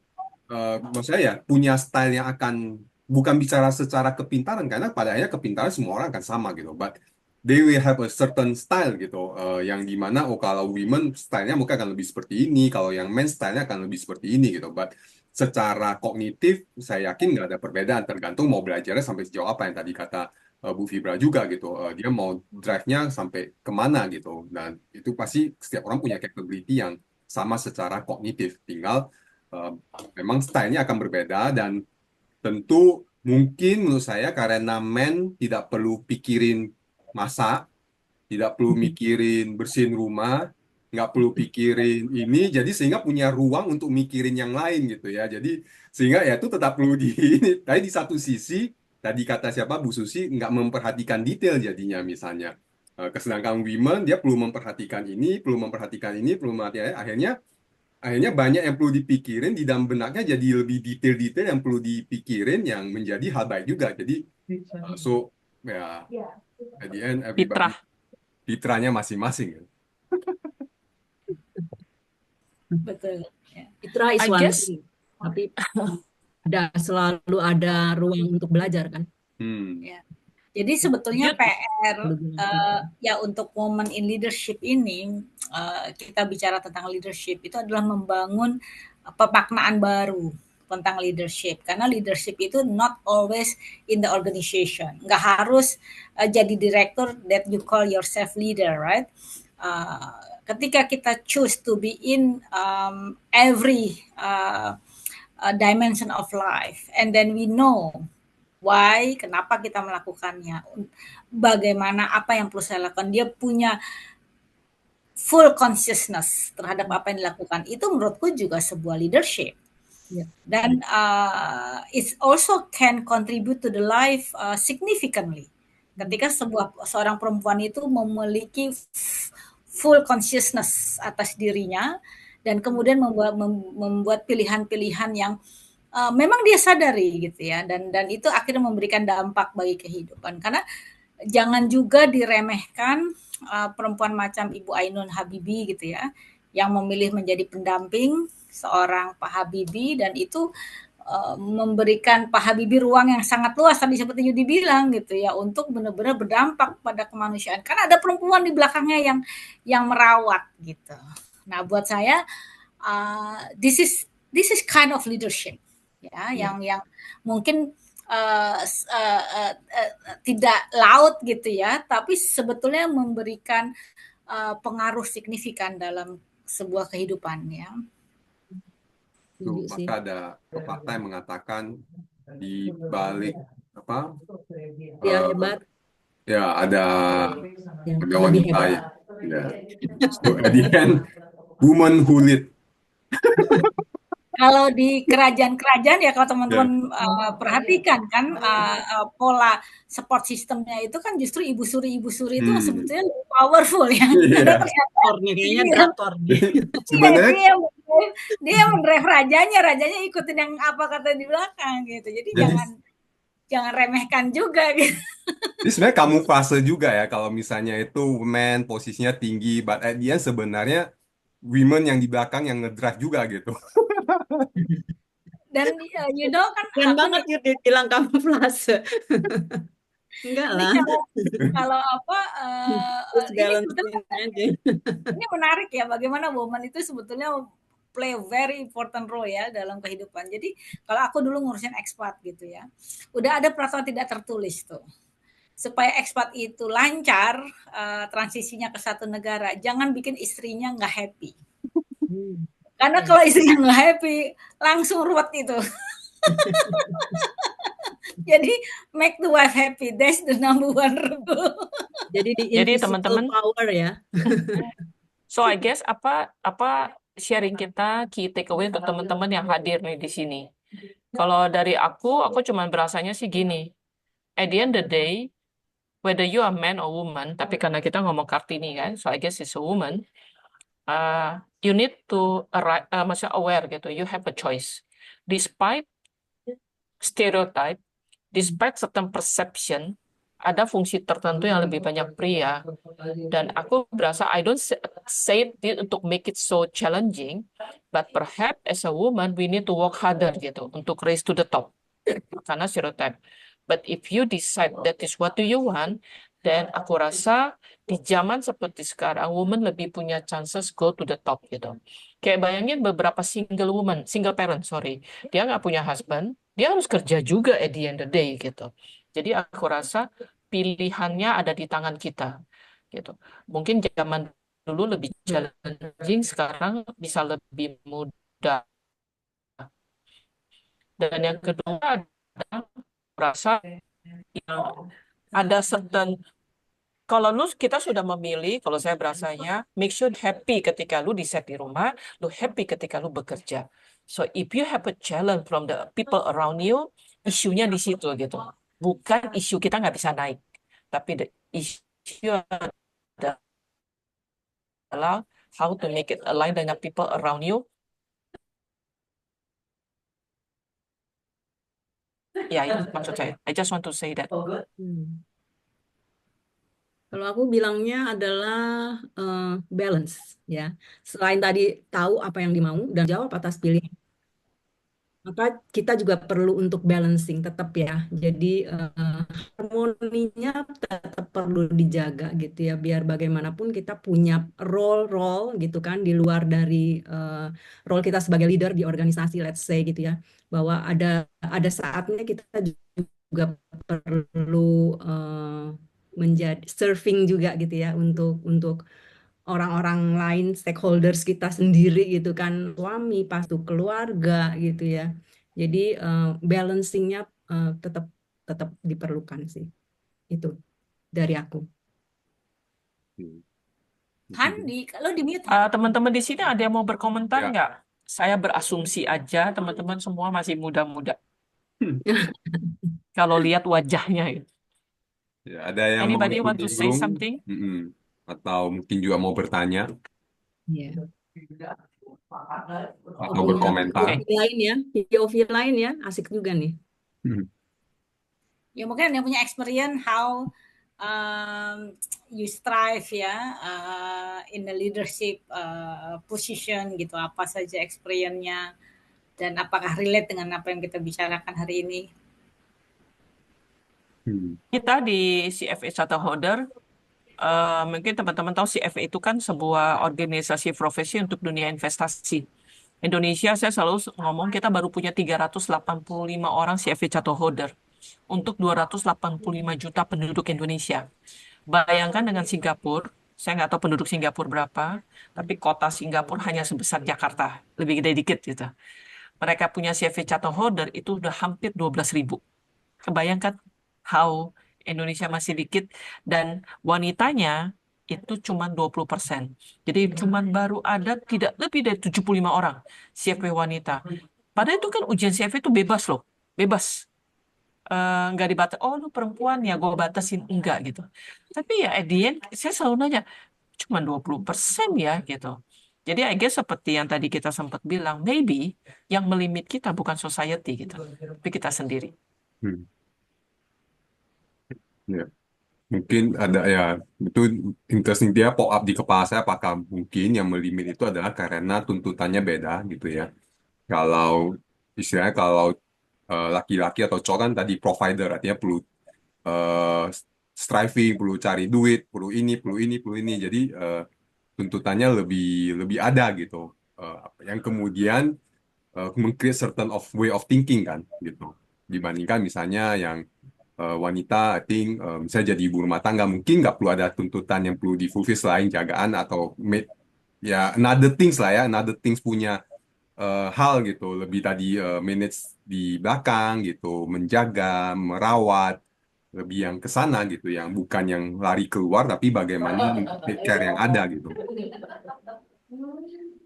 maksudnya ya punya style yang akan bukan bicara secara kepintaran karena pada akhirnya kepintaran semua orang akan sama gitu, but they will have a certain style gitu yang dimana kalau women stylenya mungkin akan lebih seperti ini, kalau yang men stylenya akan lebih seperti ini gitu, but secara kognitif saya yakin nggak ada perbedaan tergantung mau belajarnya sampai sejauh apa yang tadi kata Bu Fibra juga gitu, dia mau drive-nya sampai kemana gitu, dan itu pasti setiap orang punya capability yang sama secara kognitif, tinggal memang stylenya akan berbeda dan tentu mungkin menurut saya karena men tidak perlu pikirin masak, tidak perlu mikirin bersihin rumah, nggak perlu pikirin ini, jadi sehingga punya ruang untuk mikirin yang lain gitu ya. Jadi sehingga ya itu tetap perlu di ini. Tapi di satu sisi tadi kata siapa Bu Susi nggak memperhatikan detail jadinya misalnya. Sedangkan women dia perlu memperhatikan ini, perlu memperhatikan ini, perlu memperhatikan akhirnya banyak yang perlu dipikirin di dalam benaknya jadi lebih detail-detail yang perlu dipikirin yang menjadi hal baik juga. Jadi so ya at the end everybody fitrahnya masing-masing. Betul. Fitra is I one guess thing, tapi selalu ada ruang untuk belajar kan. Ya. Jadi sebetulnya Yud, PR ya untuk women in leadership ini kita bicara tentang leadership itu adalah membangun pemaknaan baru tentang leadership. Karena leadership itu not always in the organization. Nggak harus jadi direktur that you call yourself leader, right? Ketika kita choose to be in every dimension of life, and then we know why, kenapa kita melakukannya, bagaimana, apa yang perlu saya lakukan. Dia punya full consciousness terhadap apa yang dilakukan. Itu menurutku juga sebuah leadership. Ya. Dan it also can contribute to the life significantly. Ketika seorang perempuan itu memiliki full consciousness atas dirinya dan kemudian membuat pilihan-pilihan yang memang dia sadari gitu ya, dan itu akhirnya memberikan dampak bagi kehidupan. Karena jangan juga diremehkan perempuan macam Ibu Ainun Habibie gitu ya, yang memilih menjadi pendamping seorang Pak Habibie, dan itu memberikan Pak Habibie ruang yang sangat luas tadi seperti Yudi bilang gitu ya, untuk benar-benar berdampak pada kemanusiaan. Karena ada perempuan di belakangnya yang merawat gitu. Nah, buat saya this is kind of leadership ya, yang mungkin tidak laut gitu ya, tapi sebetulnya memberikan pengaruh signifikan dalam sebuah kehidupan ya. Tuh, maka ada pepatah yang mengatakan di balik apa Dia hebat, ya ada lebih wanita hebat. ya. So at the end, woman who lead. Kalau di kerajaan-kerajaan ya, kalau teman-teman perhatikan kan pola support sistemnya itu kan justru ibu suri itu sebetulnya lebih powerful ya. Karena ternyata Kayaknya drakor nih. Sebenarnya dia yang mendrive rajanya ikutin yang apa kata di belakang gitu. Jadi jangan remehkan juga gitu. ini sebenarnya kamuflase juga ya, kalau misalnya itu woman posisinya tinggi, but at the end sebenarnya women yang di belakang yang ngedrive juga gitu. Dan you know kan Keren banget Yudi bilang kamuflase. Enggak lah. Kalau apa ini menarik ya, bagaimana woman itu sebetulnya play a very important role ya dalam kehidupan. Jadi kalau aku dulu ngurusin ekspat gitu ya, udah ada peraturan tidak tertulis tuh, supaya ekspat itu lancar transisinya ke satu negara, jangan bikin istrinya nggak happy. Karena kalau istrinya nggak happy, langsung ruwet itu. Jadi make the wife happy, that's the number one rule. Jadi di Jadi invisible teman-teman, power ya. so I guess apa sharing kita key takeaway untuk teman-teman yang hadir nih di sini. Kalau dari aku cuma berasanya sih gini. At the end of the day, whether you are man or woman, tapi karena kita ngomong Kartini kan, so I guess it's a woman. You need to maksudnya aware gitu. You have a choice. Despite stereotype, despite certain perception, ada fungsi tertentu yang lebih banyak pria. Dan aku berasa, I don't say it untuk make it so challenging, but perhaps as a woman, we need to work harder gitu, untuk raise to the top. Karena stereotype. But if you decide that is what do you want, then aku rasa di zaman seperti sekarang, woman lebih punya chances go to the top gitu. Kayak bayangin beberapa single parent, sorry. Dia nggak punya husband, dia harus kerja juga at the end of the day gitu. Jadi aku rasa pilihannya ada di tangan kita gitu. Mungkin zaman dulu lebih challenging, sekarang bisa lebih mudah. Dan yang kedua adalah rasa yang ada certain, kalau kita sudah memilih, kalau saya berasanya make sure happy ketika lu di set di rumah, lu happy ketika lu bekerja. So if you have a challenge from the people around you, isunya di situ gitu. Bukan isu kita nggak bisa naik, tapi the issue adalah how to make it align dengan people around you. Ya, itu maksud saya. I just want to say that. Kalau aku bilangnya adalah balance ya. Selain tadi tahu apa yang dimau dan jawab atas pilihan. kita juga perlu untuk balancing tetap ya. Jadi harmoninya tetap perlu dijaga gitu ya. Biar bagaimanapun kita punya role-role gitu kan di luar dari role kita sebagai leader di organisasi, let's say gitu ya. Bahwa ada saatnya kita juga perlu menjadi serving juga gitu ya untuk orang-orang lain, stakeholders kita sendiri gitu kan, suami, pastu keluarga gitu ya. Jadi balancingnya tetap tetap diperlukan sih. Itu dari aku. Hmm. Handi, kalau di mute. Teman-teman di sini ada yang mau berkomentar Ya, nggak? Saya berasumsi aja teman-teman semua masih muda-muda. hmm. Kalau lihat wajahnya gitu. Ya, ada yang mau Anybody ikut want to say nimbrung, something? atau mungkin juga mau bertanya Iya. atau Punya berkomentar. Oke. POV lain ya, POV lain ya, asik juga nih. Hmm. Ya mungkin yang punya experience how you strive ya in the leadership position gitu, apa saja experience-nya dan apakah relate dengan apa yang kita bicarakan hari ini. Hmm. Kita di CFA Charter Holder, mungkin teman-teman tahu CFA itu kan sebuah organisasi profesi untuk dunia investasi. Indonesia, saya selalu ngomong kita baru punya 385 orang CFA Charter Holder untuk 285 juta penduduk Indonesia. Bayangkan dengan Singapura, saya nggak tahu penduduk Singapura berapa, tapi kota Singapura hanya sebesar Jakarta, lebih gede dikit gitu. Mereka punya CFA Charter Holder itu udah hampir 12.000. Kebayangkan how Indonesia masih dikit dan wanitanya itu cuma 20%. Jadi cuma baru ada tidak lebih dari 75 orang CFP wanita. Padahal itu kan ujian CFP itu bebas loh. Bebas. Nggak dibatas. Oh lu perempuan ya gue batasin. Enggak gitu. Tapi ya at the end saya selalu nanya. Cuma 20% ya gitu. Jadi I guess seperti yang tadi kita sempat bilang. Maybe yang melimit kita bukan society gitu. Tapi kita sendiri. Hmm. Ya. Mungkin ada ya, itu interesting, dia pop up di kepala saya, apakah mungkin yang melimit itu adalah karena tuntutannya beda gitu ya. Kalau istilahnya kalau laki-laki atau cowok kan tadi provider, artinya perlu eh, striving, perlu cari duit, perlu ini. Jadi tuntutannya lebih lebih ada gitu. Yang kemudian meng-create certain of way of thinking kan gitu. Dibandingkan misalnya yang wanita, I think misalnya jadi ibu rumah tangga mungkin nggak perlu ada tuntutan yang perlu di-fulfill selain jagaan atau ya another things lah ya, another things punya hal gitu, lebih tadi manage di belakang gitu, menjaga, merawat, lebih yang ke sana gitu, yang bukan yang lari keluar tapi bagaimana take care yang ada gitu.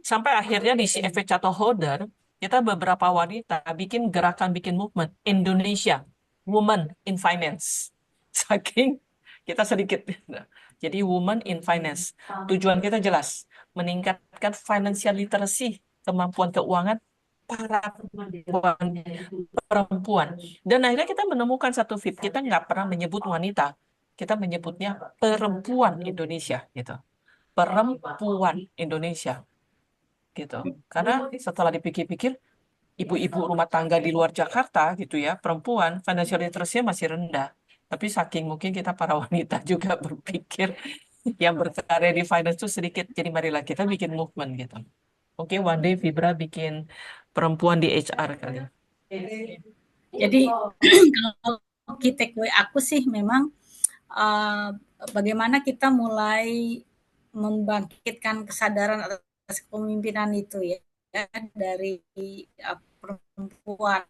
Sampai akhirnya di CFV Chato Holder, kita beberapa wanita bikin gerakan, bikin movement Indonesia Women in Finance. Saking kita sedikit. Jadi Women in Finance. Tujuan kita jelas, meningkatkan financial literacy, kemampuan keuangan para perempuan. Dan akhirnya kita menemukan satu fit. Kita nggak pernah menyebut wanita. Kita menyebutnya perempuan Indonesia gitu. Perempuan Indonesia gitu. Karena setelah dipikir-pikir, ibu-ibu rumah tangga di luar Jakarta gitu ya, perempuan financial literacy masih rendah. Tapi saking mungkin kita para wanita juga berpikir yang berkarya di finance itu sedikit, jadi marilah kita bikin movement gitu. Oke, one day Vibra bikin perempuan di HR kali. Jadi kalau key takeaway aku sih memang bagaimana kita mulai membangkitkan kesadaran atas kepemimpinan itu ya dari perempuan,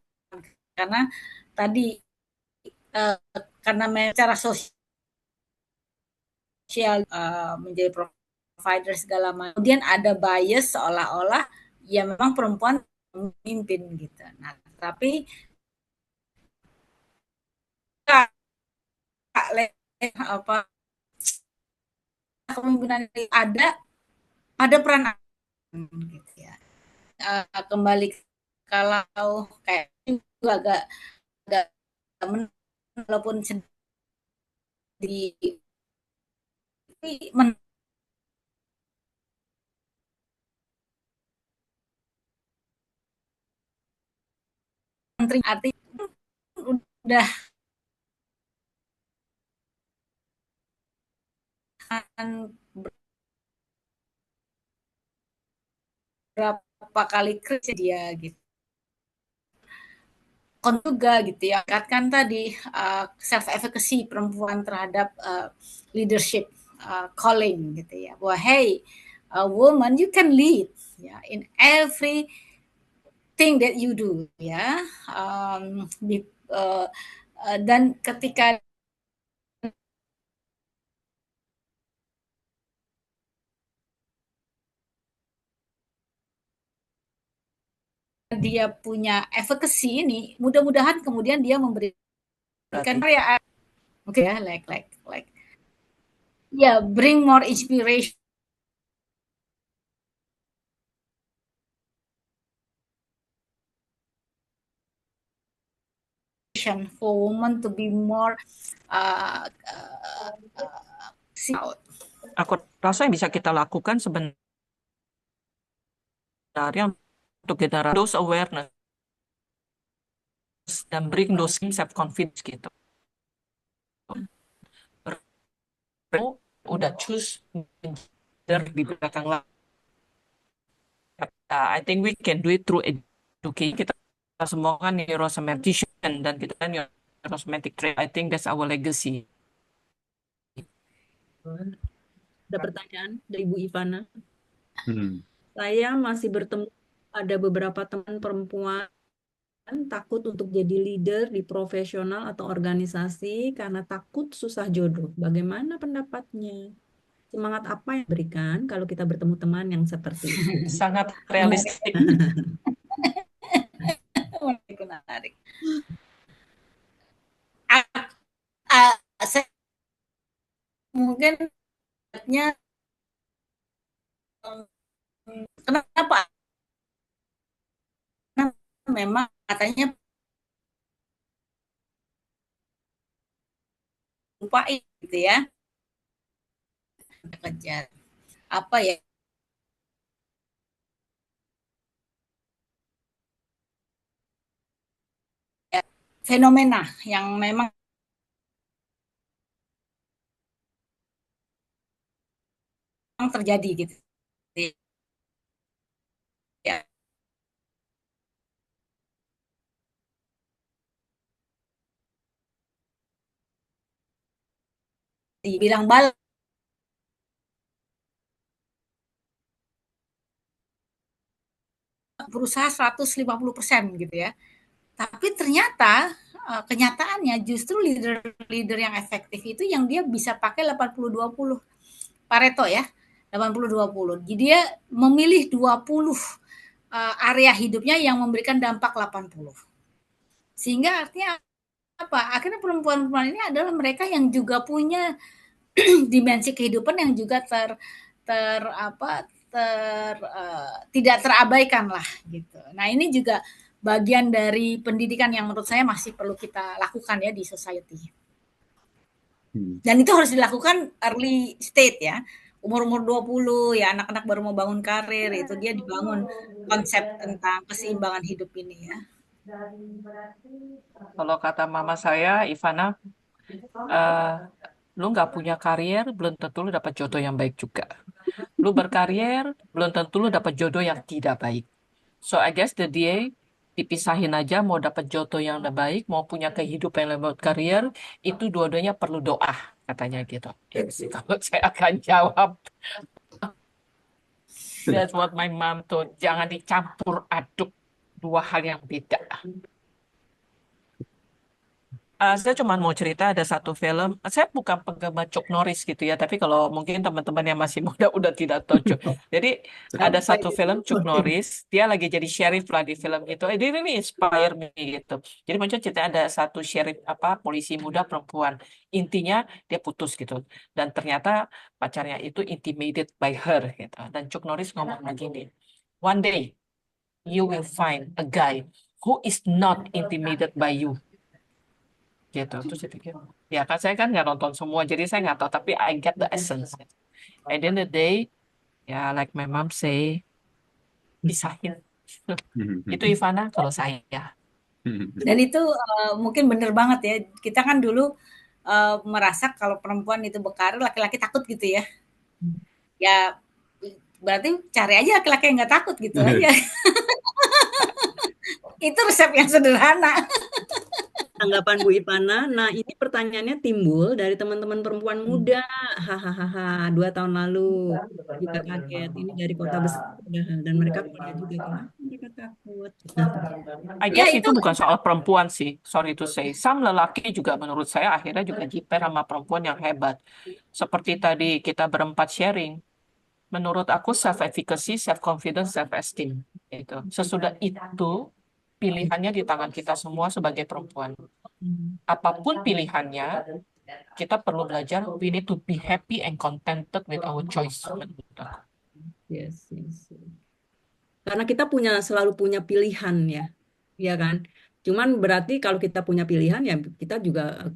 karena tadi karena secara sosial menjadi provider segala macam, kemudian ada bias seolah-olah ya memang perempuan memimpin gitu. Nah tapi apa kepemimpinan ada peran gitu ya. Kembali kalau kayak juga agak walaupun sedih artinya udah berapa kali kerja dia gitu juga gitu ya katakan tadi self efficacy perempuan terhadap leadership calling gitu ya bahwa hey a woman you can lead ya in every thing that you do ya dan ketika dia punya efficacy ini mudah-mudahan kemudian dia memberikan berarti. ya oke ya like yeah bring more inspiration for women to be more out. Aku rasa yang bisa kita lakukan sebenarnya untuk generasi those awareness dan bring those self confidence gitu. Udah choose di belakang lah. I think we can do it through education. Kita semua kan neurosemantician dan kita kan neurosemantic trait. I think that's our legacy. Ada pertanyaan dari Bu Ivana. Hmm. Saya masih bertemu ada beberapa teman perempuan takut untuk jadi leader di profesional atau organisasi karena takut susah jodoh. Bagaimana pendapatnya? Semangat apa yang diberikan kalau kita bertemu teman yang seperti itu? Sangat realistik. Menarik. Saya mungkin kenapa memang katanya lupa gitu ya kejar apa ya fenomena yang memang terjadi gitu ya dibilang balik berusaha 150% gitu ya tapi ternyata kenyataannya justru leader yang efektif itu yang dia bisa pakai 80-20 Pareto ya 80-20 jadi dia memilih 20 area hidupnya yang memberikan dampak 80 sehingga artinya apa akhirnya perempuan-perempuan ini adalah mereka yang juga punya dimensi kehidupan yang juga tidak terabaikan lah gitu. Nah ini juga bagian dari pendidikan yang menurut saya masih perlu kita lakukan ya di society. Dan itu harus dilakukan early state ya. Umur-umur 20 ya anak-anak baru mau bangun karir itu dia dibangun konsep tentang keseimbangan hidup ini ya. Kalau kata mama saya, Ivana, lu nggak punya karier, belum tentu lu dapat jodoh yang baik juga. Lu berkarier, belum tentu lu dapat jodoh yang tidak baik. So I guess the day dipisahin aja mau dapat jodoh yang lebih baik, mau punya kehidupan yang lebih karier, itu dua-duanya perlu doa, katanya gitu. Ya sih, kalau saya akan jawab. That's what my mom told. Jangan dicampur aduk dua hal yang beda. Saya cuma mau cerita ada satu film. Saya bukan penggemar Chuck Norris gitu ya, tapi kalau mungkin teman-teman yang masih muda udah tidak tahu Chuck. Jadi ada satu film Chuck Norris, dia lagi jadi sheriff lah di film itu. Dia really inspire me gitu. Jadi macam cerita ada satu sheriff apa polisi muda perempuan. Intinya dia putus gitu. Dan ternyata pacarnya itu intimidated by her gitu. Dan Chuck Norris ngomong begini, one day you will find a guy who is not intimidated by you gitu. Terus saya pikir, ya kan saya kan nggak nonton semua, jadi saya nggak tahu. Tapi I get the essence. At the end of the day, ya like my mom say, pisahin. Itu Ivana kalau saya. Dan itu mungkin bener banget ya. Kita kan dulu merasa kalau perempuan itu berkarir, laki-laki takut gitu ya. Ya berarti cari aja laki-laki yang nggak takut gitu aja. Itu resep yang sederhana. Tanggapan Bu Ipana. Nah, ini pertanyaannya timbul dari teman-teman perempuan muda. Hahaha, 2 tahun lalu juga kaget. Ini dari kota besar padahal. Dan mereka tanya juga kenapa mereka takut. I Ya guess itu itu bukan soal perempuan sih, sorry to say. Some lelaki juga menurut saya akhirnya juga jiper sama perempuan yang hebat. Seperti tadi kita berempat sharing. Menurut aku self efficacy, self confidence, self esteem itu. Sesudah itu pilihannya di tangan kita semua sebagai perempuan. Apapun pilihannya, kita perlu belajar. We need to be happy and contented with our choice. Menurut aku. Yes, yes. Karena kita selalu punya pilihan ya, ya kan? Cuman berarti kalau kita punya pilihan ya kita juga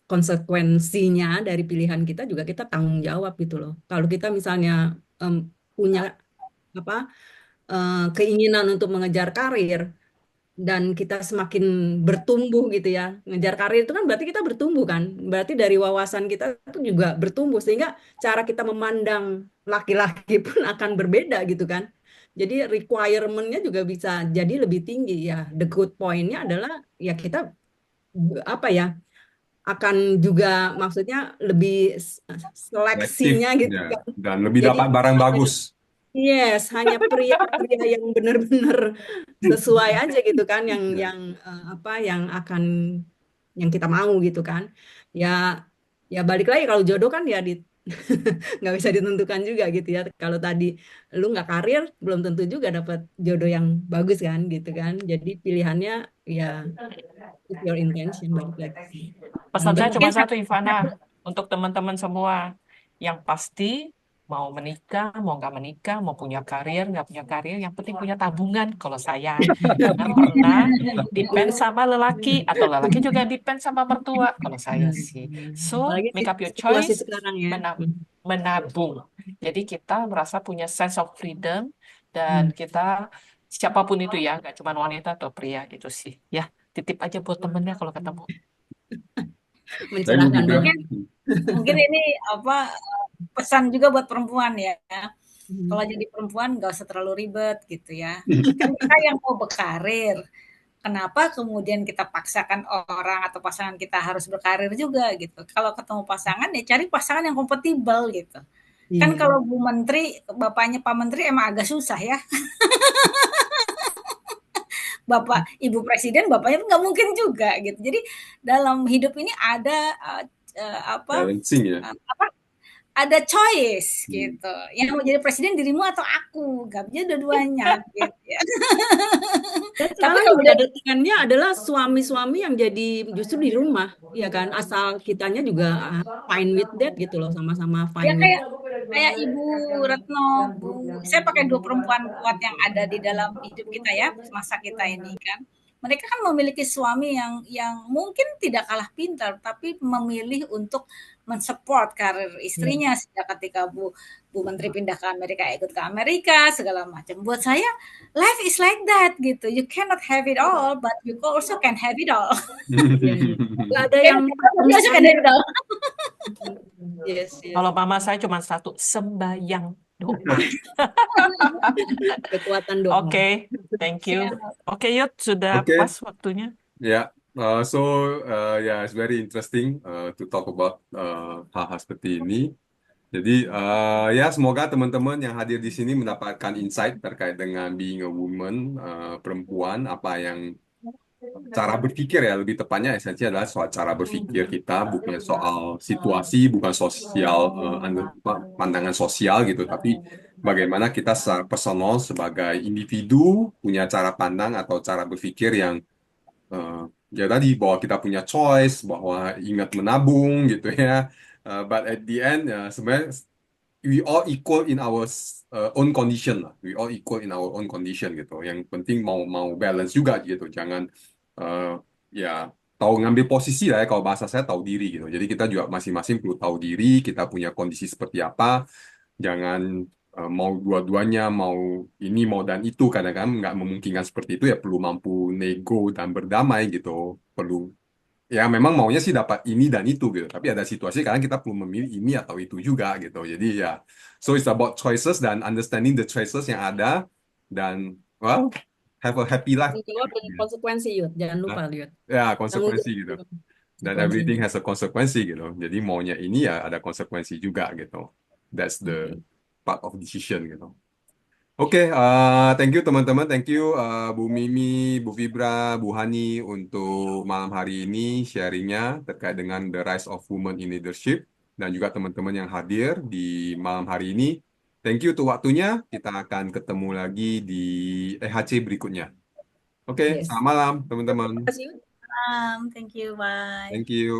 konsekuensinya dari pilihan kita juga kita tanggung jawab gitu loh. Kalau kita misalnya punya apa keinginan untuk mengejar karir dan kita semakin bertumbuh gitu ya, ngejar karir itu kan berarti kita bertumbuh kan, berarti dari wawasan kita itu juga bertumbuh sehingga cara kita memandang laki-laki pun akan berbeda gitu kan. Jadi requirement-nya juga bisa jadi lebih tinggi ya. The good point-nya adalah ya kita apa ya akan juga maksudnya lebih Selektif seleksinya gitu ya, kan. dan lebih Jadi dapat barang bagus. yes, hanya pria-pria yang benar-benar sesuai aja gitu kan Ya. apa yang kita mau gitu kan. Ya ya balik lagi kalau jodoh kan ya nggak bisa ditentukan juga gitu ya. Kalau tadi lu nggak karir belum tentu juga dapat jodoh yang bagus kan gitu kan. Jadi pilihannya ya with your intention balik lagi. Pesan Dan saya cuma mungkin satu, Ivana, untuk teman-teman semua. Yang pasti mau menikah, mau nggak menikah, mau punya karir, nggak punya karir, yang penting punya tabungan. Kalau saya, jangan pernah depend sama lelaki, atau lelaki juga depend sama mertua. Kalau saya sih. So, apalagi make up your situasi choice, sekarang ya. menabung. Jadi kita merasa punya sense of freedom, dan Hmm. kita, siapapun itu ya, nggak cuma wanita atau pria gitu sih. Ya, titip aja buat temennya kalau ketemu. Saya Mencerahkan juga. banget. mungkin ini apa pesan juga buat perempuan ya. Kalau Hmm. jadi perempuan nggak usah terlalu ribet gitu ya. Kan kita yang mau berkarir, kenapa kemudian kita paksakan orang atau pasangan kita harus berkarir juga gitu. Kalau ketemu pasangan ya cari pasangan yang kompatibel gitu. Kan Iya. kalau Bu Menteri, bapaknya Pak Menteri emang agak susah ya. Bapak Ibu Presiden, bapaknya nggak mungkin juga gitu. Jadi dalam hidup ini ada apa Balancing ya. apa ada choice Hmm. gitu. Yang mau jadi presiden dirimu atau aku, gak bisa dua-duanya gitu ya. Dan Tapi sekarang kalau juga udah ada trennya adalah suami-suami yang jadi justru di rumah, ya kan? Asal kitanya juga fine with that gitu loh, sama-sama ya fine with. kayak kayak Ibu Retno, saya pakai dua perempuan kuat yang ada di dalam hidup kita ya, masa kita ini kan. Mereka kan memiliki suami yang mungkin tidak kalah pintar, tapi memilih untuk mensupport karir Ya. istrinya sejak ketika Bu Menteri pindah ke Amerika, ikut ke Amerika segala macam. Buat saya, life is like that gitu. You cannot have it all, but you also can have it all. Iya, iya. Nggak ada You yang also can have it all. yes, yes. Kalau mama saya cuma satu, sembayang doa. Kekuatan doa. Oke, thank you. Oke, Yud, sudah Oke. pas waktunya. Yeah. Yeah, it's very interesting to talk about hal-hal seperti ini. Jadi ya semoga teman-teman yang hadir di sini mendapatkan insight terkait dengan being a woman, perempuan, apa yang cara berpikir ya lebih tepatnya esensi adalah soal cara berpikir kita, bukan soal situasi, bukan sosial pandangan sosial gitu, tapi bagaimana kita secara personal sebagai individu punya cara pandang atau cara berpikir yang uh, ya tadi bahwa kita punya choice, bahwa ingat menabung gitu ya. But at the end sebenarnya we all equal in our own condition lah. We all equal in our own condition gitu. Yang penting mau mau balance juga gitu. Jangan ya tahu ngambil posisi lah ya. Kalau bahasa saya tahu diri gitu. Jadi kita juga masing-masing perlu tahu diri. Kita punya kondisi seperti apa. Jangan mau dua-duanya, mau ini, mau dan itu, kadang-kadang nggak memungkinkan seperti itu, ya perlu mampu nego dan berdamai gitu. Perlu, ya memang maunya sih dapat ini dan itu gitu, tapi ada situasi kadang kita perlu memilih ini atau itu juga gitu. Jadi ya, so it's about choices dan understanding the choices yang ada, dan well, have a happy life. Tanggung jawab dan konsekuensi, Yud. Jangan Nah, lupa, Yud. ya Tanggung konsekuensi jawab gitu. dan Dan konsekuensinya. everything has a konsekuensi gitu. Jadi maunya ini ya ada konsekuensi juga gitu. That's the Oke. part of decision gitu. Oke, thank you teman-teman, thank you Bu Mimi, Bu Fibra, Bu Hani untuk malam hari ini sharingnya terkait dengan the rise of women in leadership, dan juga teman-teman yang hadir di malam hari ini. Thank you untuk waktunya. Kita akan ketemu lagi di EHC berikutnya. Oke, Yes. selamat malam teman-teman. Terima kasih, Yud. Thank you, bye. Thank you.